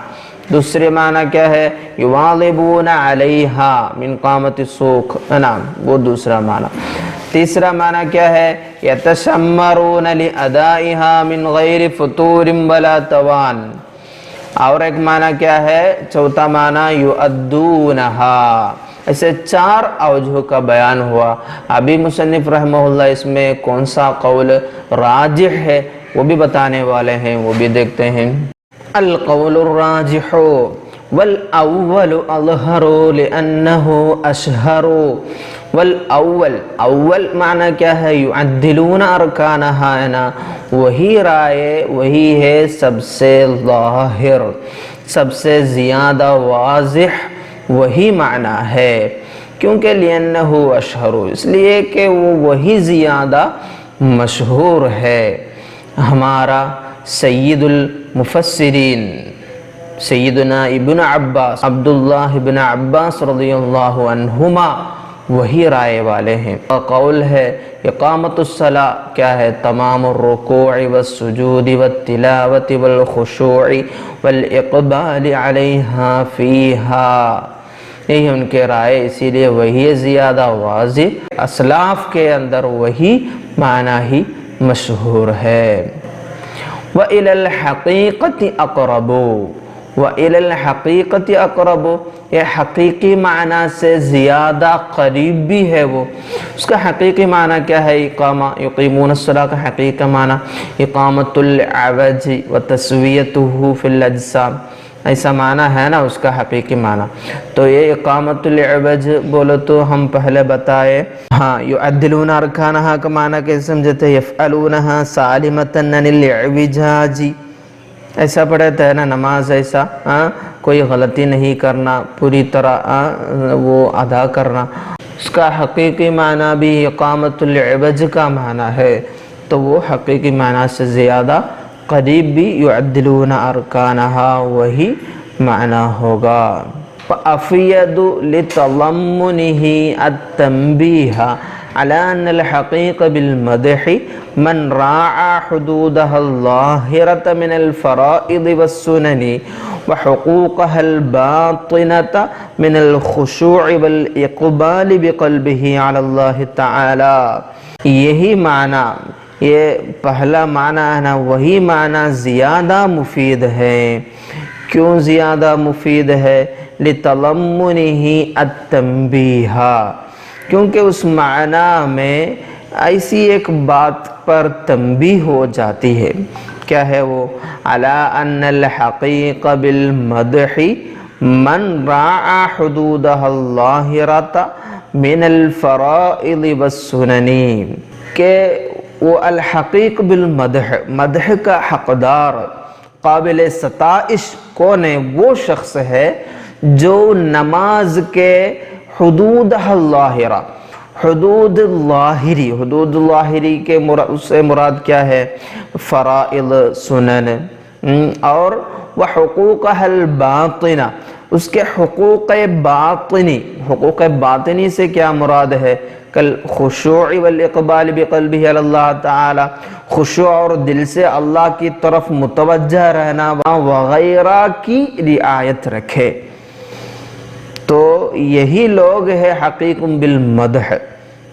دوسرے معنی کیا ہے؟ یواظبون علیہا من قامت السوق، نعم، وہ دوسرا معنی۔ تیسرا معنی کیا ہے؟ یتشمرون لادائها من غیر فتور ولا توان، اور ایک معنی کیا ہے؟ چوتھا معنی یؤدونہا۔ ایسے چار اوجہ کا بیان ہوا۔ ابھی مصنف رحمہ اللہ اس میں کون سا قول راجح ہے وہ بھی بتانے والے ہیں، وہ بھی دیکھتے ہیں۔ القول الراجح والاول اظہر لانہ اشہر، والاول، اول معنی کیا ہے؟ یعدلون ارکانہا، ہے نا، وہی رائے، وہی ہے سب سے ظاہر، سب سے زیادہ واضح، وہی معنی ہے۔ کیونکہ لِأَنَّهُ أَشْهَرُ، اس لیے کہ وہ وہی زیادہ مشہور ہے۔ ہمارا سید المفسرین سیدنا ابن عباس عبداللہ ابن عباس رضی اللہ عنہما وہی رائے والے ہیں۔ قول ہے اقامت الصلاۃ کیا ہے؟ تمام الرکوع والسجود والتلاوت والخشوع والاقبال علیہا فیہا، یہی ان کے رائے، اسی لیے وہی زیادہ واضح، اسلاف کے اندر وہی معنی ہی مشہور ہے۔ وَإِلَى الْحَقِيقَةِ أَقْرَبُ، وَإِلَى الْحَقِيقَةِ أَقْرَبُ، یہ حقیقی معنی سے زیادہ قریب بھی ہے وہ۔ اس کا حقیقی معنی کیا ہے؟ اقامہ، یقیمون الصلاۃ کا حقیقی معنی اقامت العوج وتسویتہ فی الاجسام، ایسا معنی ہے نا اس کا حقیقی معنی۔ تو یہ اقامت العوج بولو تو ہم پہلے بتائے، ہاں یعدلون ارکانہا کا معنی کیسے سمجھتے؟ یفعلونہا سالمۃ عن الاعوجاج، ایسا پڑھتے ہیں نا نماز، ایسا کوئی غلطی نہیں کرنا، پوری طرح وہ ادا کرنا۔ اس کا حقیقی معنی بھی اقامت العوج کا معنی ہے، تو وہ حقیقی معنی سے زیادہ قریب بھی یعدلون ارکانہا وہی معنی ہوگا۔ فَأَفْيَدُ لِتَضَمُّنِهِ التَّنْبِيهَ عَلَى أَنَّ الْحَقِيقَ بِالْمَدْحِ مَنْ رَاعَى حُدُودَهَا الظَّاهِرَةَ مِنَ الْفَرَائِضِ وَالسُّنَنِ وَحُقُوقَهَا الْبَاطِنَةَ مِنَ الْخُشُوعِ وَالْإِقْبَالِ بِقَلْبِهِ عَلَى اللَّهِ تَعَالَى، یہی معنی، یہ پہلا معنی ہے نا، وہی معنی زیادہ مفید ہے۔ کیوں زیادہ مفید ہے؟ لِتَضَمُّنِهِ التَّنْبِيهَ، کیونکہ اس معنی میں ایسی ایک بات پر تنبیہ ہو جاتی ہے، کیا ہے وہ؟ عَلَىٰ أَنَّ الْحَقِيقَ بِالْمَدْحِ مَنْ رَاعَى حُدُودَهَا الظَّاهِرَةَ مِنَ الْفَرَائِضِ وَالسُّنَنِ، کہ وہ الحقیق بالمدح، مدح کا حقدار، قابل ستائش کون ہے؟ وہ شخص ہے جو نماز کے حدود الظاہرہ، حدود ظاہری، حدود ظاہری کے سے مراد کیا ہے؟ فرائض، سنن، اور وحقوقها الباطنہ، اس کے حقوق باطنی، حقوق باطنی سے کیا مراد ہے؟ کل خشوع والاقبال بقلبہ علی اللہ تعالی، خشوع اور دل سے اللہ کی طرف متوجہ رہنا وغیرہ کی رعایت رکھے، تو یہی لوگ ہے حقیق بالمدح،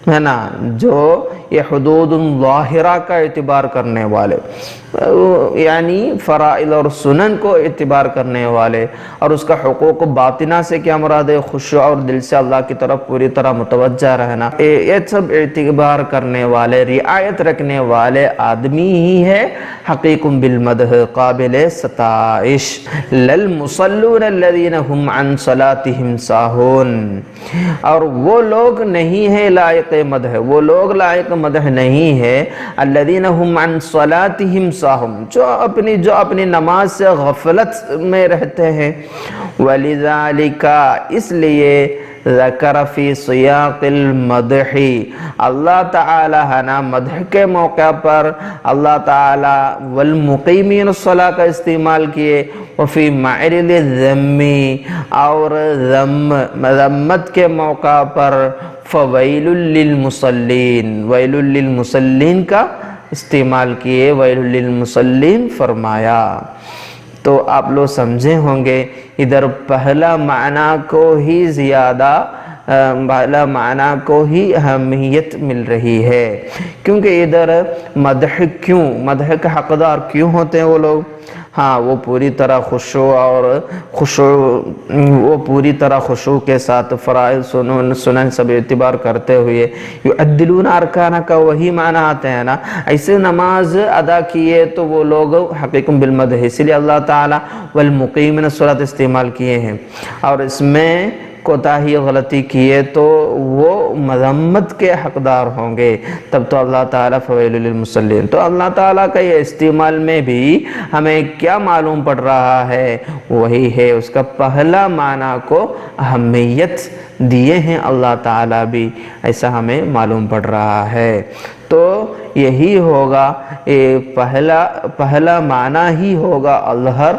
ہے نا، جو یہ حدود ظاہرہ کا اعتبار کرنے والے، یعنی فرائض اور سنن کو اعتبار کرنے والے، اور اس کا حقوق باطنہ سے کیا مراد ہے؟ خشوع اور دل سے اللہ کی طرف پوری طرح متوجہ رہنا، یہ سب اعتبار کرنے والے، رعایت رکھنے والے آدمی ہی ہے حقیق بالمدح، قابل ستائش۔ للمصلون الذین هم عن صلاتهم ساہون، اور وہ لوگ نہیں ہیں لائق مدح، وہ لوگ لائق مدح نہیں ہے، الذین هم عن صلاتهم ساہون، جو اپنی نماز سے غفلت میں رہتے ہیں۔ ولذالک، اس لیے ذکر فی سیاق المدح، اللہ تعالی ہے نا مدح کے موقع پر اللہ تعالی والمقیمین الصلاۃ کا استعمال کیے، وفی معرض الذم، اور مذمت کے موقع پر فویل للمصلین، ویل للمصلین کا استعمال کیے، ویل للمصلین فرمایا۔ تو آپ لوگ سمجھے ہوں گے ادھر پہلا معنی کو ہی زیادہ، پہلا معنی کو ہی اہمیت مل رہی ہے، کیونکہ ادھر مدح، کیوں مدح کا حقدار کیوں ہوتے ہیں وہ لوگ؟ ہاں وہ پوری طرح پوری طرح خشوع کے ساتھ فرائض سنن سب اعتبار کرتے ہوئے یعدلون ارکانہ کا وہی معنی آتے ہیں نا، ایسے نماز ادا کیے تو وہ لوگ حقیق بالمدح، اسی لیے اللہ تعالیٰ والمقیمین الصلاۃ استعمال کیے ہیں، اور اس میں کوتاہی غلطی کیے تو وہ مذمت کے حقدار ہوں گے، تب تو اللہ تعالیٰ فویل للمصلین۔ تو اللہ تعالیٰ کا یہ استعمال میں بھی ہمیں کیا معلوم پڑ رہا ہے؟ وہی ہے، اس کا پہلا معنی کو اہمیت دیے ہیں اللہ تعالیٰ بھی، ایسا ہمیں معلوم پڑ رہا ہے۔ تو یہی ہوگا، پہلا معنی ہی ہوگا اظہر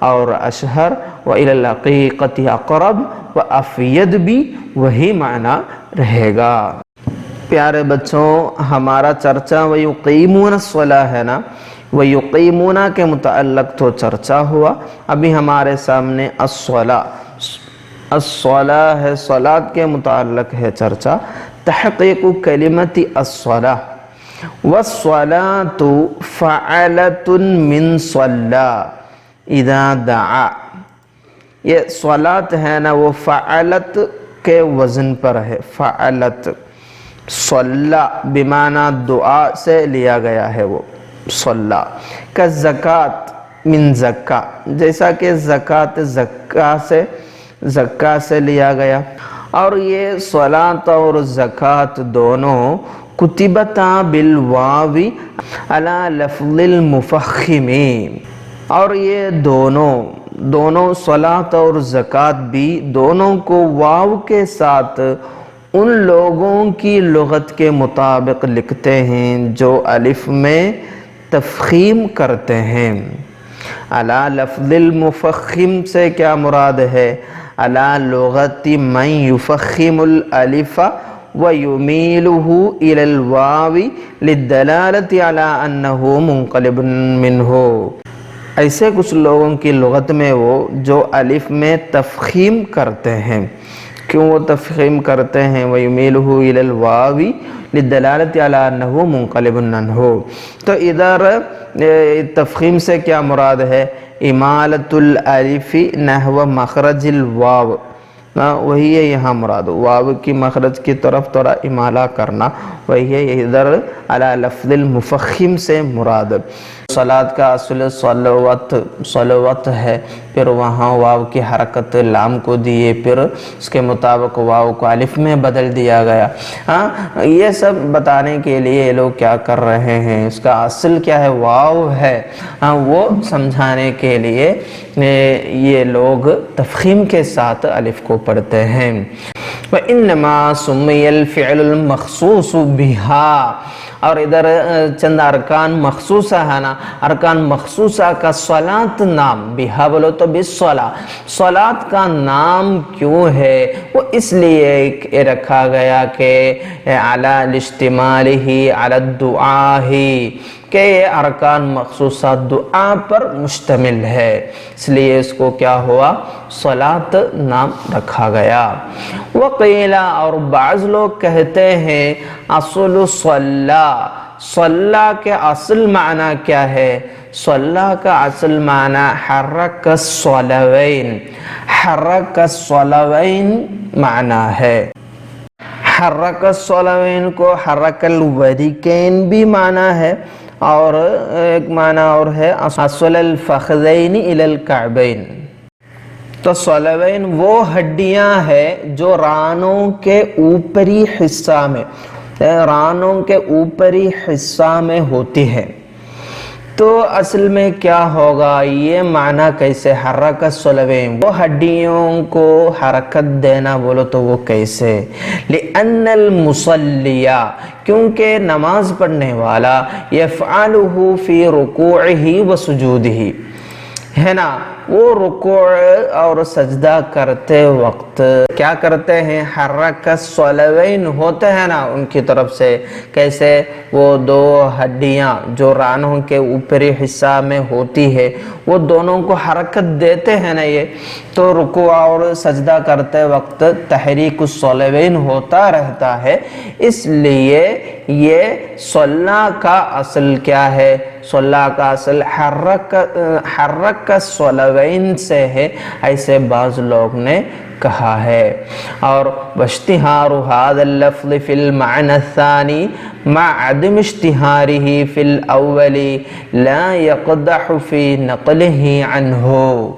اور اشہر و الی الحقیقت اقرب و افید بھی وہی معنی رہے گا۔ پیارے بچوں، ہمارا چرچا وَيُقِيمُونَ الصَّلَاةَ ہے نا، وَيُقِيمُونَ کے متعلق تو چرچا ہوا، ابھی ہمارے سامنے الصلاة ہے، صلاة کے متعلق ہے چرچا۔ تحقیق کلمت الصلاة، والصلاة فعلة من صلى اذا دعا، یہ صلاة ہے نا وہ فعلت کے وزن پر ہے، فعلت، صلی بمعنی دعا سے لیا گیا ہے وہ صلی، کا زکاة من زکا، جیسا کہ زکاة زکا سے لیا گیا، اور یہ صلاة اور زکاة دونوں کتبتا بالواو علی لفظ المفخم، اور یہ دونوں صلاة اور زکاة بھی دونوں کو واو کے ساتھ ان لوگوں کی لغت کے مطابق لکھتے ہیں جو الف میں تفخیم کرتے ہیں۔ علی لفظ المفخم سے کیا مراد ہے؟ علی لغت من یفخم الالف ویمیلہ الی الواو للدلالت علی انہ منقلب منہ، ایسے کچھ لوگوں کی لغت میں وہ جو الف میں تفخیم کرتے ہیں، کیوں وہ تفخیم کرتے ہیں؟ وَيُمِيلُهُ إِلَى الْوَاوِ لِلدَّلَالَةِ عَلَىٰ أَنَّهُ مُنْقَلِبٌ عَنْهُ، تو ادھر تفخیم سے کیا مراد ہے؟ امالۃ الالف نحو مخرج الواو، وہی ہے یہاں مراد، واو کی مخرج کی طرف تھوڑا امالہ کرنا، وہی ہے ادھر علی لفظ المفخم سے مراد۔ صلاة کا اصل صلوت ہے، پھر وہاں واو کی حرکت لام کو دیے، پھر اس کے مطابق واو کو الف میں بدل دیا گیا۔ یہ سب بتانے کے لیے یہ لوگ کیا کر رہے ہیں، اس کا اصل کیا ہے، واو ہے، وہ سمجھانے کے لیے یہ لوگ تفخیم کے ساتھ الف کو پڑھتے ہیں۔ وَإِنَّمَا سُمِّيَ الْفِعْلُ الْمَخْصُوصُ بِهَا، اور ادھر چند ارکان مخصوصہ ہے نا، ارکان مخصوصہ کا صلاة نام، بہا بولو تو بالصلاة، صلاة کا نام کیوں ہے؟ وہ اس لیے رکھا گیا کہ علی الاشتمالہ علی الدعاء، کہ یہ ارکان مخصوصہ دعا پر مشتمل ہے، اس لیے اس کو کیا ہوا، صلاة نام رکھا گیا۔ وقیل، اور بعض لوگ کہتے ہیں اصل صلی کے اصل معنی کیا ہے؟ صلی کا اصل معنی حرک الصلوین، حرک الصلوین معنی ہے۔ حرک الصلوین کو حرک الوریکین بھی معنی ہے، اور ایک معنی اور ہے اصل الفخذین الی الکعبین، تو صلوین وہ ہڈیاں ہیں جو رانوں کے اوپری حصہ میں، رانوں کے اوپری حصہ میں ہوتی ہے، تو اصل میں کیا ہوگا، یہ معنی کیسے حرک الصلوین، وہ ہڈیوں کو حرکت دینا بولو تو وہ کیسے؟ لأن المصلی، کیونکہ نماز پڑھنے والا یفعلہ فی رکوعہ و سجودہ، ہے نا، وہ رکوع اور سجدہ کرتے وقت کیا کرتے ہیں، حرک الصلوین ہوتے ہیں نا ان کی طرف سے، کیسے؟ وہ دو ہڈیاں جو رانوں کے اوپری حصہ میں ہوتی ہے وہ دونوں کو حرکت دیتے ہیں نا، یہ تو رکوع اور سجدہ کرتے وقت تحریک الصلوین ہوتا رہتا ہے، اس لیے یہ صلی کا اصل کیا ہے؟ صلی کا اصل حرک الصلوین سے ہے، ایسے بعض لوگ نے کہا ہے۔ اور واشتہار هذا اللفظ فی المعنى الثانی مع عدم اشتہارہ فی الاول لا يقدح فی نقلہ عنہ،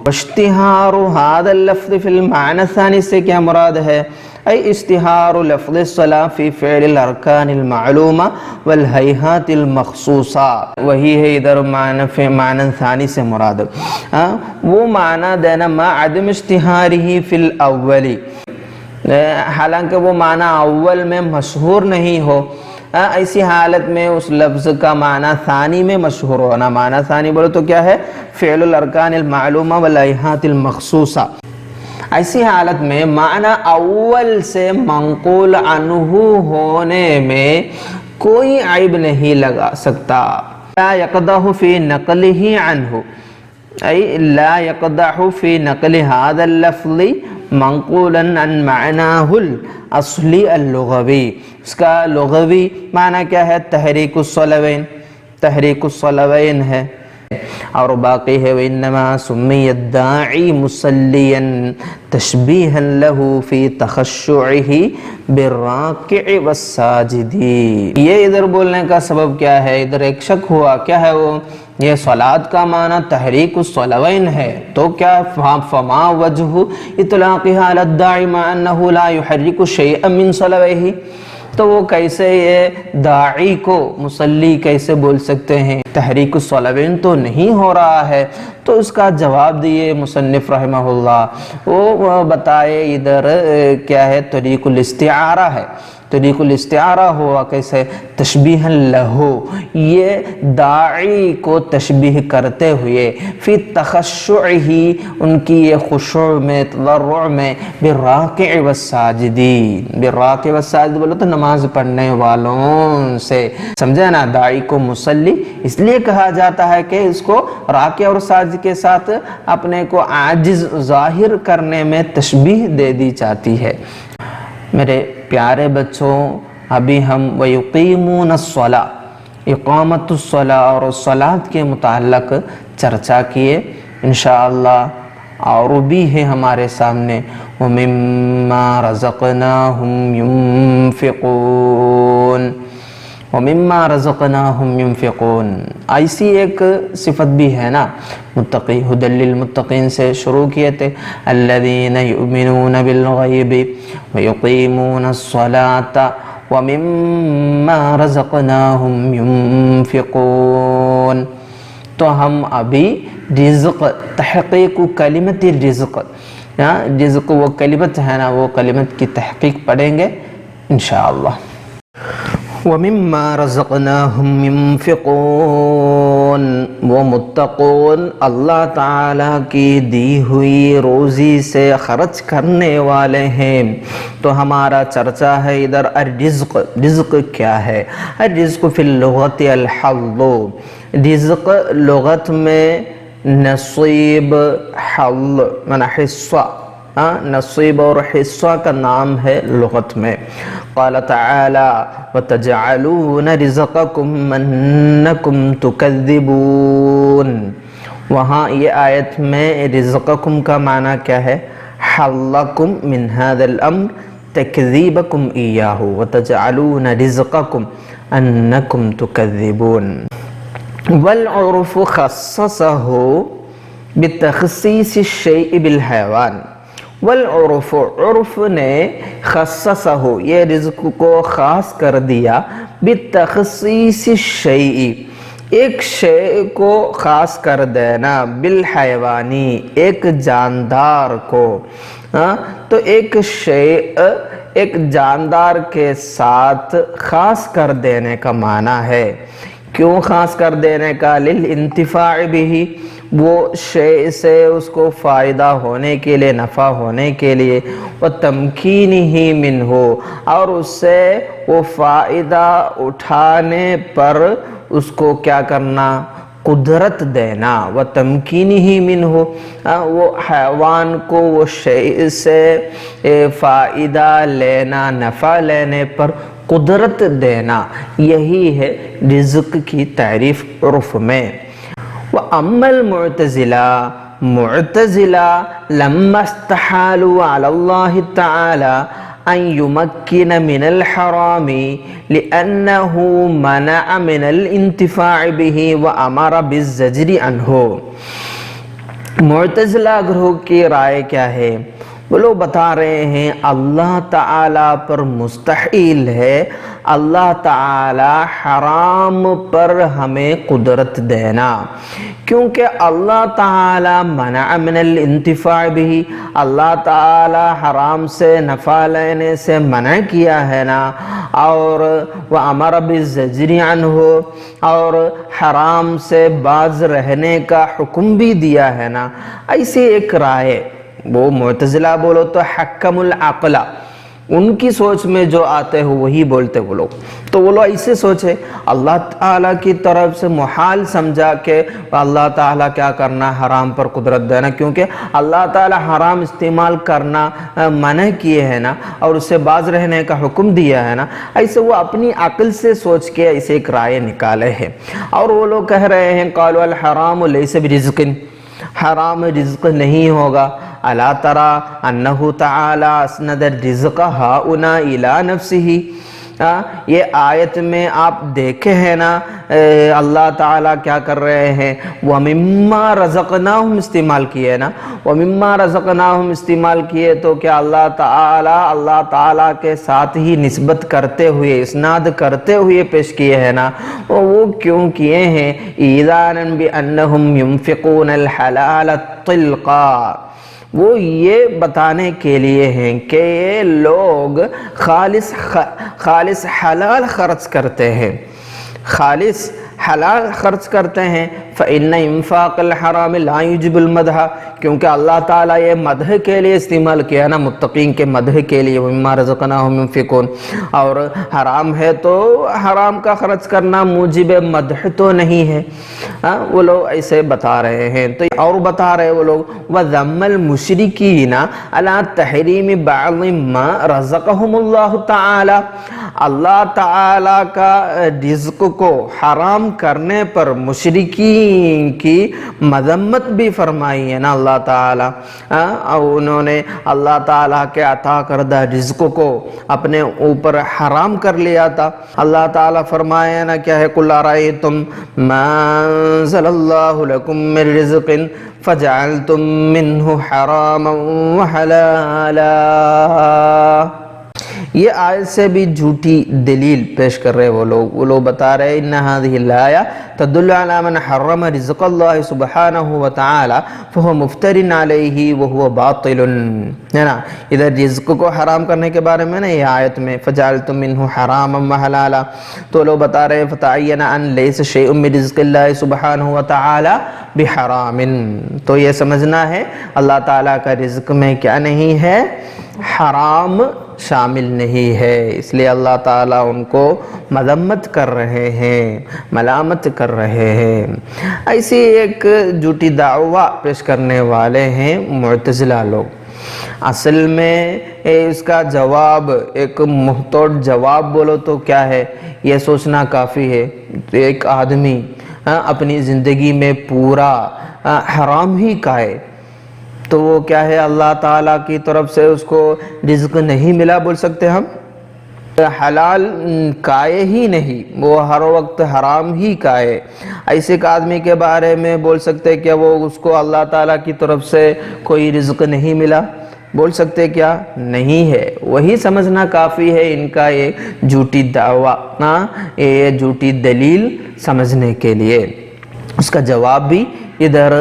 واشتہار هذا اللفظ فی المعنى الثانی سے کیا مراد ہے؟ ای اشتہار لفظ الصلاة فی فعل الارکان المعلومہ والہیئات المخصوصہ، وہی ہے ادھر معنی ثانی سے مراد، وہ معنی دینا ما عدم اشتہارہ فی الاول، حالانکہ وہ معنی اول میں مشہور نہیں ہو، ایسی حالت میں اس لفظ کا معنی ثانی میں مشہور ہونا. معنی ثانی بولو تو کیا ہے؟ فعل الارکان المعلومہ والایہات المخصوصہ. ایسی حالت میں معنی اول سے منقول عنہ ہونے میں کوئی عیب نہیں لگا سکتا. لا يقدح فی نقلہ عنہ، ای لا يقدح فی نقل هذا اللفظ منقولا عن معناه الاصلی اللغوی. اس کا لغوی معنی کیا ہے؟ تحریک الصلوین. تحریک الصلوین ہے. اور باقی ہے وَإِنَّمَا سُمِّيَ الدَّاعِي مُصَلِّيًا تَشْبِيهًا لَهُ فِي تَخَشُّعِهِ بِالرَّاكِعِ وَالسَّاجِدِ. یہ ادھر بولنے کا سبب کیا ہے؟ ادھر ایک شک ہوا. کیا ہے وہ؟ یہ صلاۃ کا معنی تحریک الصلوین ہے، تو کیا فما وجہ اطلاقها علی الداعی مع انه لا يحرك شيئا من صلویہ؟ تو وہ کیسے یہ داعی کو مصلی کیسے بول سکتے ہیں؟ تحریک الصلوین تو نہیں ہو رہا ہے. تو اس کا جواب دیے مصنف رحمہ اللہ. وہ بتائے ادھر کیا ہے؟ طریق الاستعارہ ہے. طریق الاستعارہ ہوا کیسے؟ تشبیہ لہو، یہ داعی کو تشبیہ کرتے ہوئے فی تخشعہ، ان کی یہ خشوع میں تضرع میں، بالراکع والساجدین. بالراکع والساجد بولو تو نماز پڑھنے والوں سے. سمجھے نا؟ داعی کو مصلی اس لیے کہا جاتا ہے کہ اس کو راکع اور ساجد کے ساتھ اپنے کو عاجز ظاہر کرنے میں تشبیہ دے دی جاتی ہے. میرے پیارے بچوں، ابھی ہم وَيُقِيمُونَ الصَّلَاةَ، اقامت الصلاۃ اور صلاۃ کے متعلق چرچا کیے. انشاءاللہ اور بھی ہے ہمارے سامنے. وَمِمَّا رَزَقْنَاهُمْ يُنْفِقُونَ. وَمِمَّا رَزَقْنَاهُمْ يُنْفِقُونَ ایسی ایک صفت بھی ہے نا. متقی ھدی للمتقین سے شروع کیے تھے. الذین یؤمنون بالغیب ویقیمون الصلاۃ ومما رزقناہم ینفقون. تو ہم ابھی رزق، تحقیق کلمت رزق، رزق وہ کلمت ہے نا، وہ کلمت کی تحقیق پڑھیں گے انشاءاللہ. وَمِمَّا رَزَقْنَاهُمْ يُنْفِقُونَ، وہ متقون اللہ تعالیٰ کی دی ہوئی روزی سے خرچ کرنے والے ہیں. تو ہمارا چرچا ہے ادھر الرزق. رزق کیا ہے؟ الرزق فی اللغت الحظ. رزق لغت میں نصیب، حظ معنی حصہ، نصیب اور حصہ کا نام ہے لغت میں. قال تعالی وَتَجْعَلُونَ رِزْقَكُمْ أَنَّكُمْ تُكَذِّبُونَ. وہاں یہ آیت میں رزقکم کا معنی کیا ہے؟ حلکم من هذا الامر تکذیبکم ایاہ. وَتَجْعَلُونَ رِزْقَكُمْ أَنَّكُمْ تُكَذِّبُونَ. والعرف خصصہ بتخصیص الشیء بالحیوان. والعرف، عرف نے خصصہ، یہ رزق کو خاص کر دیا، بتخصیص الشیء، ایک شے کو خاص کر دینا، بالحیوانی، ایک جاندار کو. تو ایک شے ایک جاندار کے ساتھ خاص کر دینے کا معنی ہے. کیوں خاص کر دینے کا؟ للانتفاع بھی، وہ شے سے اس کو فائدہ ہونے کے لیے، نفع ہونے کے لیے. وَتَمْكِينِهِ مِنْهُ، اور اس سے وہ فائدہ اٹھانے پر اس کو کیا کرنا؟ قدرت دینا. وَتَمْكِينِهِ مِنْهُ، وہ حیوان کو وہ شے سے فائدہ لینا، نفع لینے پر قدرت دینا. یہی ہے رزق کی تعریف عرف میں. وَأَمَّا الْمُعْتَزِلَةُ، معتزلہ لَمَّا اسْتَحَالُوا عَلَى اللَّهِ تَعَالَى أَن يُمَكِّنَ مِنَ الْحَرَامِ لِأَنَّهُ مَنَعَ مِنَ الْإِنْتِفَاعِ بِهِ وَأَمَرَ بِالزَّجْرِ عَنْهُ. معتزلہ گروہ کی رائے کیا ہے؟ وہ لوگ بتا رہے ہیں اللہ تعالیٰ پر مستحیل ہے اللہ تعالیٰ حرام پر ہمیں قدرت دینا، کیونکہ اللہ تعالیٰ منع من الانتفاع بھی، اللہ تعالیٰ حرام سے نفع لینے سے منع کیا ہے نا، اور وَأَمَرَ بِالزَّجْرِ عَنْهُ، اور حرام سے باز رہنے کا حکم بھی دیا ہے نا۔ ایسی ایک رائے، وہ معتزلہ بولو تو حکم العقل، ان کی سوچ میں جو آتے ہو وہی بولتے وہ لوگ، تو وہ لوگ ایسے سوچے اللہ تعالیٰ کی طرف سے محال سمجھا کہ اللہ تعالیٰ کیا کرنا، حرام پر قدرت دینا، کیونکہ اللہ تعالیٰ حرام استعمال کرنا منع کیے ہیں نا، اور اس سے باز رہنے کا حکم دیا ہے نا۔ ایسے وہ اپنی عقل سے سوچ کے ایسے ایک رائے نکالے ہیں، اور وہ لوگ کہہ رہے ہیں قالوا الحرام لیس برزق، حرام رزق نہیں ہوگا۔ الا ترى انه تعالی اسند الرزق هؤلاء الى نفسه، یہ آیت میں آپ دیکھے ہیں نا اللہ تعالیٰ کیا کر رہے ہیں، وَمِمَّا رَزَقْنَاهُمْ استعمال کیے نا، وَمِمَّا رَزَقْنَاهُمْ استعمال کیے تو کیا اللہ تعالیٰ کے ساتھ ہی نسبت کرتے ہوئے، اسناد کرتے ہوئے پیش کیے ہیں نا، وہ کیوں کیے ہیں، إِذَانًا بِأَنَّهُمْ يُنْفِقُونَ الْحَلَالَ طِلْقًا، وہ یہ بتانے کے لیے ہیں کہ یہ لوگ خالص حلال خرچ کرتے ہیں، خالص حلال خرچ کرتے ہیں۔ فَإِنَّ إِنفَاقَ الْحَرَامِ لَا يُجِبُ الْمَدْحَ، کیونکہ اللہ تعالیٰ یہ مدح کے لیے استعمال کیا نا، متقین کے مدح کے لیے، وَمِمَّا رَزَقْنَاهُمْ يُنْفِقُونَ، اور حرام ہے تو حرام کا خرچ کرنا موجب مدح تو نہیں ہے، وہ لوگ ایسے بتا رہے ہیں۔ تو اور بتا رہے وہ لوگ وَذَمَّ الْمُشْرِكِينَ عَلَىٰ تَحْرِيمِ بَعْضِ مَا رَزَقَهُمُ اللَّهُ تَعَالَى، اللہ تعالیٰ کا رزق کو حرام کرنے پر مشرکین کی مذمت بھی فرمائی ہے نا اللہ تعالیٰ، اور انہوں نے اللہ تعالیٰ کے عطا کردہ رزق کو اپنے اوپر حرام کر لیا تھا۔ اللہ تعالیٰ فرمائے نا کیا ہے، قُلْ أَرَأَيْتُمْ مَا أَنزَلَ اللَّهُ لَكُم مِّن رِّزْقٍ فَجَعَلْتُم مِّنْهُ حَرَامًا وَحَلَالًا، یہ آیت سے بھی جھوٹی دلیل پیش کر رہے وہ لوگ بتا رہے ان هذه الآیہ تدل على من حرم رزق اللہ سبحانہ وتعالی فهو مفتر علیہ وهو باطل، ہے نا، ادھر رزق کو حرام کرنے کے بارے میں نا یہ آیت میں فجعلتم منه حراما وحلالا، تو لوگ بتا رہے فتعین ان لیس شیء من رزق اللہ سبحانہ وتعالی بحرام، تو یہ سمجھنا ہے اللہ تعالیٰ کا رزق میں کیا نہیں ہے، حرام شامل نہیں ہے، اس لیے اللہ تعالیٰ ان کو مذمت کر رہے ہیں، ملامت کر رہے ہیں۔ ایسی ایک جھوٹی دعویٰ پیش کرنے والے ہیں معتزلہ لوگ۔ اصل میں اس کا جواب ایک منہ توڑ جواب بولو تو کیا ہے، یہ سوچنا کافی ہے ایک آدمی اپنی زندگی میں پورا حرام ہی کھائے تو وہ کیا ہے، اللہ تعالیٰ کی طرف سے اس کو رزق نہیں ملا بول سکتے ہم، حلال کھائے ہی نہیں، وہ ہر وقت حرام ہی کھائے، ایسے ایک آدمی کے بارے میں بول سکتے کہ وہ اس کو اللہ تعالیٰ کی طرف سے کوئی رزق نہیں ملا، بول سکتے کیا، نہیں ہے، وہی سمجھنا کافی ہے ان کا یہ جھوٹی دعویٰ، یہ جھوٹی دلیل سمجھنے کے لیے۔ اس کا جواب بھی ادھر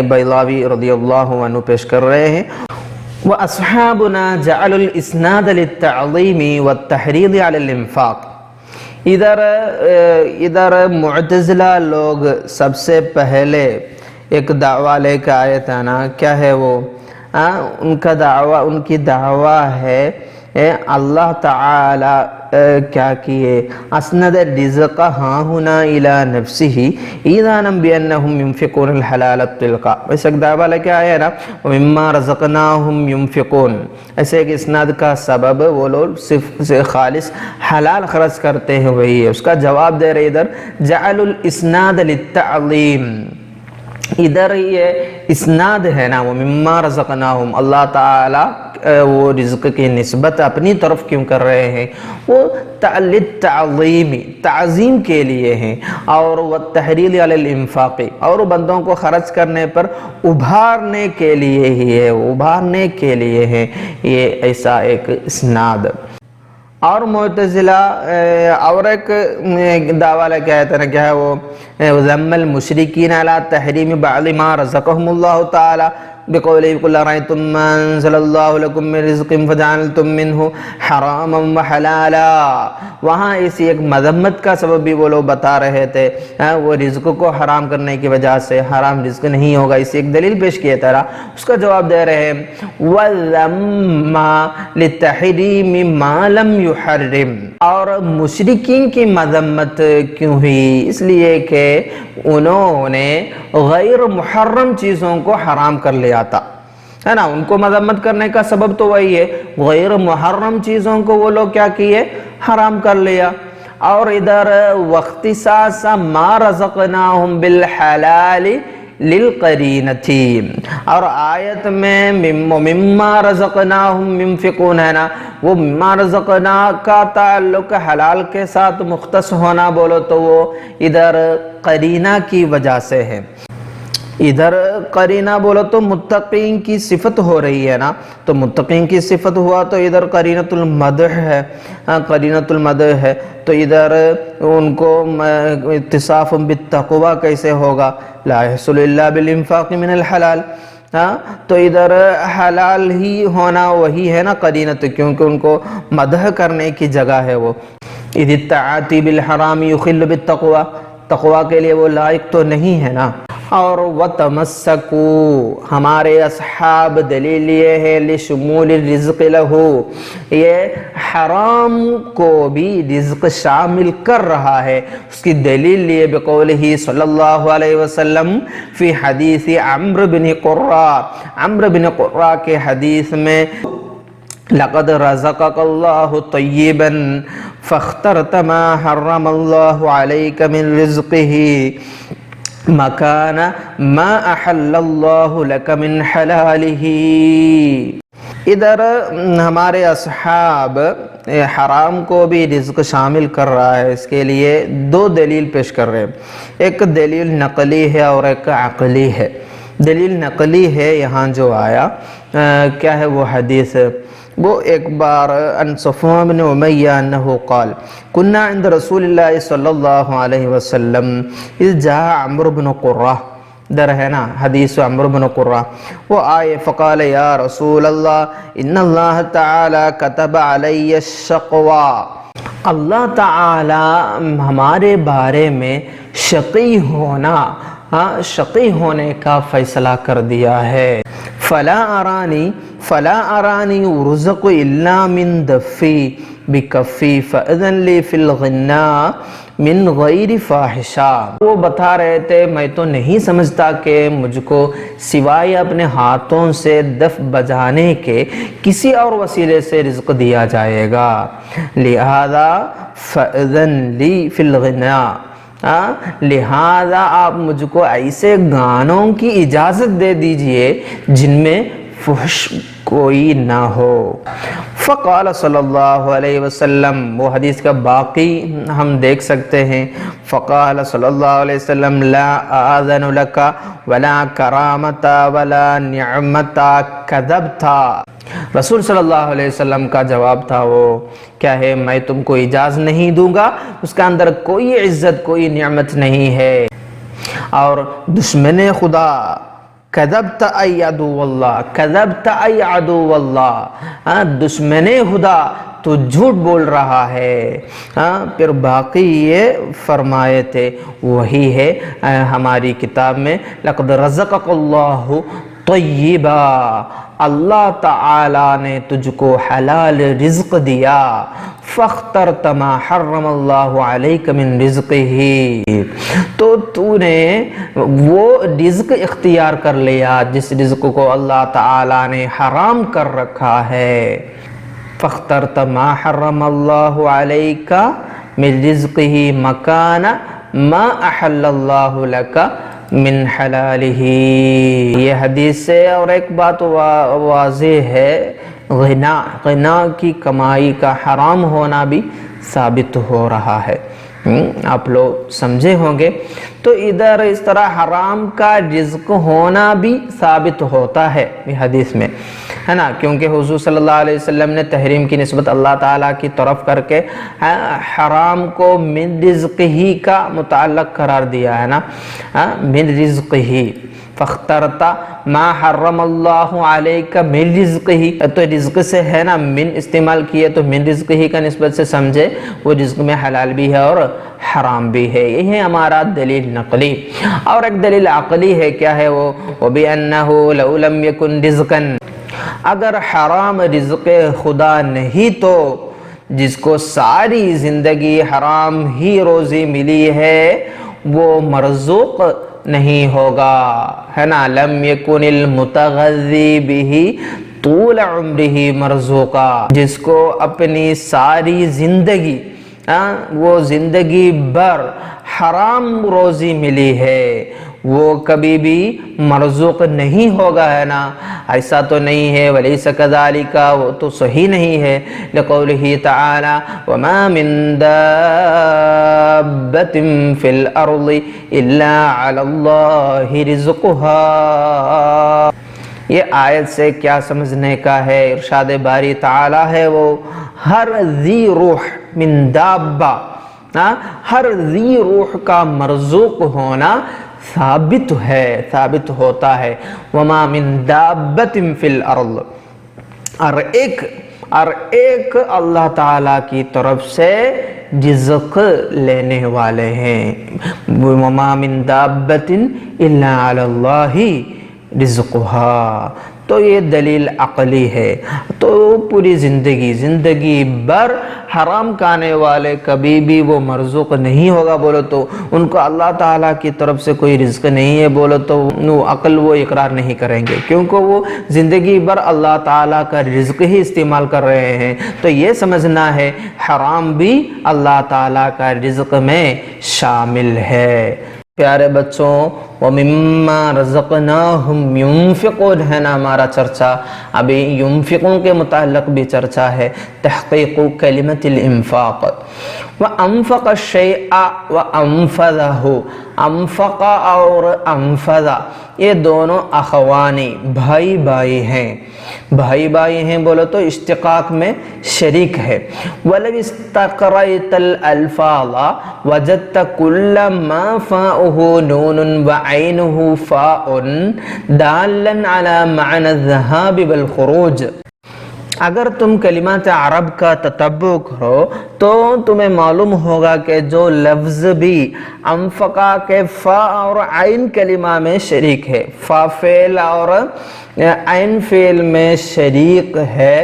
بیضاوی رضی اللہ عنہ پیش کر رہے ہیں، وَأَصْحَابُنَا جَعَلُوا الْإِسْنَادَ لِلتَّعْظِيمِ وَالتَّحْرِيضِ عَلَى الْإِنفاق، ادھر معتزلہ لوگ سب سے پہلے ایک دعویٰ لے کے آئے تھا نا، کیا ہے وہ، ان کی دعویٰ ہے اللہ تعالی کیا کیے، اسند الرزق ہاہنا الی نفسہ ایذانا بانہم ينفقون الحلال الطلقا، ایسا ایک دعویٰ لے کے آیا ہے نا، ومما رزقناہم ينفقون، ایسے ایک اسناد کا سبب وہ لوگ صرف خالص حلال خرچ کرتے ہیں، وہی ہے۔ اس کا جواب دے رہے ادھر جعلوا الاسناد للتعظیم، ادھر یہ اسناد ہے نا، ومما رزقناہم، اللہ تعالی وہ رزق کی نسبت اپنی طرف کیوں کر رہے ہیں؟ وہ للتعظیم، تعظیم کے لیے ہیں، اور والتحریل علی الانفاق، اور بندوں کو خرچ کرنے پر ابھارنے کے لیے ہی ہے، ابھارنے کے لیے ہے یہ ایسا ایک اسناد۔ اور معتزلہ اور ایک دعویٰ لے کے آیا تھا نا، کیا ہے وہ، ذم المشرکین علی تحریم بعض ما رزقهم اللہ تعالی بقوله قل ارأيتم ما انزل الله لكم من رزق فجعلتم منه حراما وحلالا۔ وہاں اسی ایک مذمت کا سبب بھی وہ لوگ بتا رہے تھے، وہ رزق کو حرام کرنے کی وجہ سے حرام رزق نہیں ہوگا، اسی ایک دلیل پیش کیے تھا، اس کا جواب دے رہے ہیں وَذَمَّ لِتَحْرِيمِ مَا لَمْ يُحَرِّمْ۔ اور مشرکین کی مذمت کیوں ہوئی؟ اس لیے کہ انہوں نے غیر محرم چیزوں کو حرام کر لیا تھا، ہے نا۔ ان کو مذمت کرنے کا سبب تو وہی ہے، غیر محرم چیزوں کو وہ لوگ کیا کیے، حرام کر لیا۔ اور ادھر واختصاص ما رزقناہم بالحلال للقرینتی، اور آیت میں مما رزقناہم ينفقون ہے نا، وہ مما رزقنا کا تعلق حلال کے ساتھ مختص ہونا بولو تو وہ ادھر قرینہ کی وجہ سے ہے۔ ادھر قرینہ بولو تو متقین کی صفت ہو رہی ہے نا، تو متقین کی صفت ہوا تو ادھر قرینۃ المدح ہے، قرینۃ المدح ہے، تو ادھر ان کو اتصاف بالتقوی کیسے ہوگا؟ لا يحصل الا بالانفاق من الحلال، تو ادھر حلال ہی ہونا وہی ہے نا قرینت، کیونکہ ان کو مدح کرنے کی جگہ ہے وہ۔ اذ التعاتی بالحرام یخل بالتقوی، تقوی کے لیے وہ لائق تو نہیں ہے نا۔ اور وَتَمَسَّكُوا، ہمارے اصحاب دلیل یہ ہے لشمول الرزق لہو، یہ حرام کو بھی رزق شامل کر رہا ہے، اس کی دلیل لیے بقولہ صلی اللہ علیہ وسلم فی حدیث عمرو بن قرہ، عمرو بن قرہ کے حدیث میں لقد رزقك الله طيبا فاخترت ما حرم الله عليك من رزقه مکان ما احل اللہ لک من حلالہ۔ ادھر ہمارے اصحاب حرام کو بھی رزق شامل کر رہا ہے، اس کے لیے دو دلیل پیش کر رہے ہیں، ایک دلیل نقلی ہے اور ایک عقلی ہے۔ دلیل نقلی ہے یہاں جو آیا کیا ہے وہ حدیث، وہ ایک بار ان صفوان بن امیہ انہو قال کننا عند رسول اللہ صلی اللہ علیہ وسلم اذ جاء عمرو بن قرہ، در ہے نا حدیث عمرو بن قرہ، وہ آئے فقال یا رسول اللہ ان اللہ تعالی کتب علی الشقوہ، اللہ تعالی ہمارے بارے میں شقی ہونا، شقی ہونے کا فیصلہ کر دیا ہے۔ فلا ارانی ارزق الا من دفی بکفی فاذن لی فی الغناء من غیر فاحشہ۔ وہ بتا رہے تھے میں تو نہیں سمجھتا کہ مجھ کو سوائے اپنے ہاتھوں سے دف بجانے کے کسی اور وسیلے سے رزق دیا جائے گا، لہذا فاذن لی فی الغناء، لہذا آپ مجھ کو ایسے گانوں کی اجازت دے دیجئے جن میں فحش کوئی نہ ہو۔ فقال صلی اللہ علیہ وسلم، وہ حدیث کا باقی ہم دیکھ سکتے ہیں، فقال صلی اللہ علیہ وسلم لا آذن لک ولا کرامت ولا نعمت کذبت۔ رسول صلی اللہ علیہ وسلم کا جواب تھا وہ کیا ہے، میں تم کو اجازت نہیں دوں گا، اس کا اندر کوئی عزت کوئی نعمت نہیں ہے۔ اور دشمن خدا کذبت ای عدو اللہ، کذبت ای عدو اللہ، دشمن خدا تو جھوٹ بول رہا ہے۔ پھر باقی یہ فرمائے تھے وہی ہے ہماری کتاب میں لقد رزقک اللہ طیبا، اللہ تعالی نے تجھ کو حلال رزق دیا، فاخترت ما حرم اللہ علیک من رزقہ، تو تو نے وہ رزق اختیار کر لیا جس رزق کو اللہ تعالی نے حرام کر رکھا ہے۔ فاخترت ما حرم اللہ علیک من رزقہ مکان ما احل اللہ لک من حلالہ۔ یہ حدیث سے اور ایک بات واضح ہے غنا کی کمائی کا حرام ہونا بھی ثابت ہو رہا ہے۔ آپ لوگ سمجھے ہوں گے۔ تو ادھر اس طرح حرام کا رزق ہونا بھی ثابت ہوتا ہے یہ حدیث میں، ہے نا، کیونکہ حضور صلی اللہ علیہ وسلم نے تحریم کی نسبت اللہ تعالیٰ کی طرف کر کے حرام کو من رزق ہی کا متعلق قرار دیا ہے نا، من رزق ہی، فاخترت ما حرم اللہ علیک من رزق ہی، تو رزق سے ہے نا من استعمال کیے تو من رزق ہی کا نسبت سے سمجھے وہ رزق میں حلال بھی ہے اور حرام بھی ہے۔ یہ ہے ہمارا دلیل نقلی۔ اور ایک دلیل عقلی ہے، کیا ہے وہ؟ وَبِأَنَّهُ لَوْ لَمْ يَكُنْ رِزْقًا، اگر حرام رزق خدا نہیں تو جس کو ساری زندگی حرام ہی روزی ملی ہے وہ مرزوق نہیں ہوگا، ہے نا، لم یکن المتغذی بہ طول عمرہ مرزوقا، جس کو اپنی ساری زندگی وہ زندگی بھر حرام روزی ملی ہے وہ کبھی بھی مرزوق نہیں ہوگا، ہے نا، ایسا تو نہیں ہے۔ ولیس کذالک، وہ تو صحیح نہیں ہے، لقولہ تعالی وما من دابۃ فی الارض الا علی اللہ رزقها۔ یہ آیت سے کیا سمجھنے کا ہے؟ ارشاد باری تعالی ہے وہ ہر ذی روح من دابہ، ہر ذی روح کا مرزوق ہونا ثابت ہے، ثابت ہوتا ہے۔ وما من دابۃ فی الارض، اور ایک اللہ تعالیٰ کی طرف سے رزق لینے والے ہیں۔ وما من دابۃ الا علی اللہ رزقها، تو یہ دلیل عقلی ہے۔ تو پوری زندگی بھر حرام کھانے والے کبھی بھی وہ مرزوق نہیں ہوگا بولو تو ان کو اللہ تعالیٰ کی طرف سے کوئی رزق نہیں ہے بولو تو عقل وہ اقرار نہیں کریں گے، کیونکہ وہ زندگی بھر اللہ تعالیٰ کا رزق ہی استعمال کر رہے ہیں۔ تو یہ سمجھنا ہے حرام بھی اللہ تعالیٰ کا رزق میں شامل ہے۔ پیارے بچوں، وَمِمَّا رَزَقْنَاهُمْ يُنْفِقُونَ، ہے نا ہمارا چرچا، ابھی ينفقون کے متعلق بھی چرچا ہے، تحقیق کلمت الانفاق۔ وَأَنفَقَ الشَّيْءَ وَأَنفَذَهُ، انفق اور انفذ یہ دونوں اخوانی بھائی بھائی ہیں بولو تو اشتقاق میں شریک ہے۔ وَلَوِ اسْتَقْرَيْتَ الْأَلْفَاظَ وَجَدْتَ كُلَّ مَا فَاؤُهُ نُونٌ وَعَيْنُهُ فَاءٌ دَالًا عَلَى مَعْنَى الذَّهَابِ وَالْخُرُوجِ۔ اگر تم کلمات عرب کا تتبع کرو تو تمہیں معلوم ہوگا کہ جو لفظ بھی انفقا کے فا اور عین کلمہ میں شریک ہے، فا فعل اور عین فعل میں شریک ہے،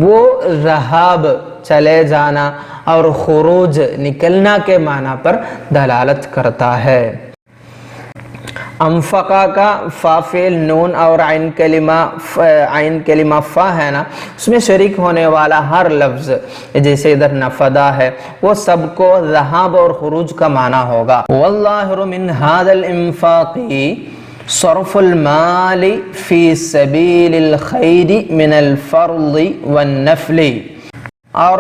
وہ ذہاب چلے جانا اور خروج نکلنا کے معنی پر دلالت کرتا ہے۔ انفقا کا فا فعل نون اور عین کلمہ فا ہے نا، اس میں شریک ہونے والا ہر لفظ جیسے ادھر نفدا ہے وہ سب کو ذہاب اور خروج کا معنی ہوگا۔ والظاہر من هذا الانفاق صرف المال فی سبیل الخیر من الفرض والنفل، اور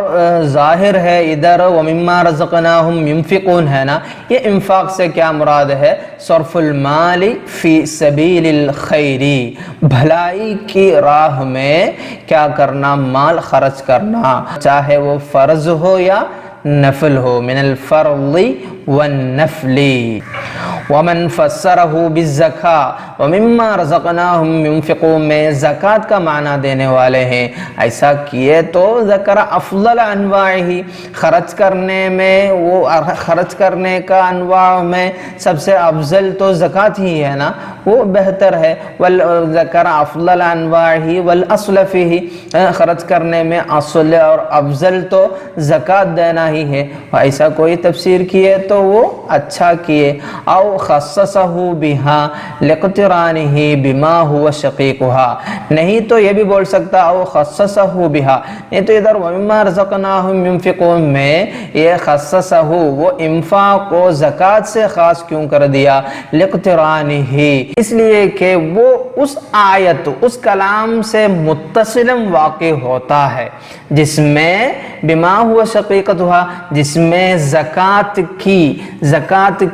ظاہر ہے ادھر وَمِمَّا رَزَقْنَاهُمْ يُنْفِقُونَ ہے نا، یہ انفاق سے کیا مراد ہے؟ صرف المال فی سبیل الخیر، بھلائی کی راہ میں کیا کرنا؟ مال خرچ کرنا، چاہے وہ فرض ہو یا نفل ہو، من الفرض والنفل۔ ومن فسرہ بالزکاة ومما رزقناہم ينفقون میں زکوٰۃ کا معنی دینے والے ہیں، ایسا کیے تو ذکر افضل انواعہ، خرچ کرنے میں وہ خرچ کرنے کا انواع میں سب سے افضل تو زکوٰۃ ہی ہے نا، وہ بہتر ہے۔ ذکر افضل انواعہ والاصل فیہ، خرچ کرنے میں اصل اور افضل تو زکوٰۃ دینا ہی ہے، ایسا کوئی تفسیر کیے تو وہ اچھا کیے۔ اور خصصہ بہا لاقترانہ بما ہوا شقیقہا، نہیں تو یہ بھی بول سکتا او خصصہ بہا، نہیں تو ادھر ومما رزقناہم ينفقون میں یہ خصصہ وہ انفاق کو زکوٰۃ سے خاص کیوں کر دیا؟ لاقترانہ، اس لیے کہ وہ اس آیت اس کلام سے متصلاً واقع ہوتا ہے جس میں بما ہوا شقیقتہا، جس میں زکوٰۃ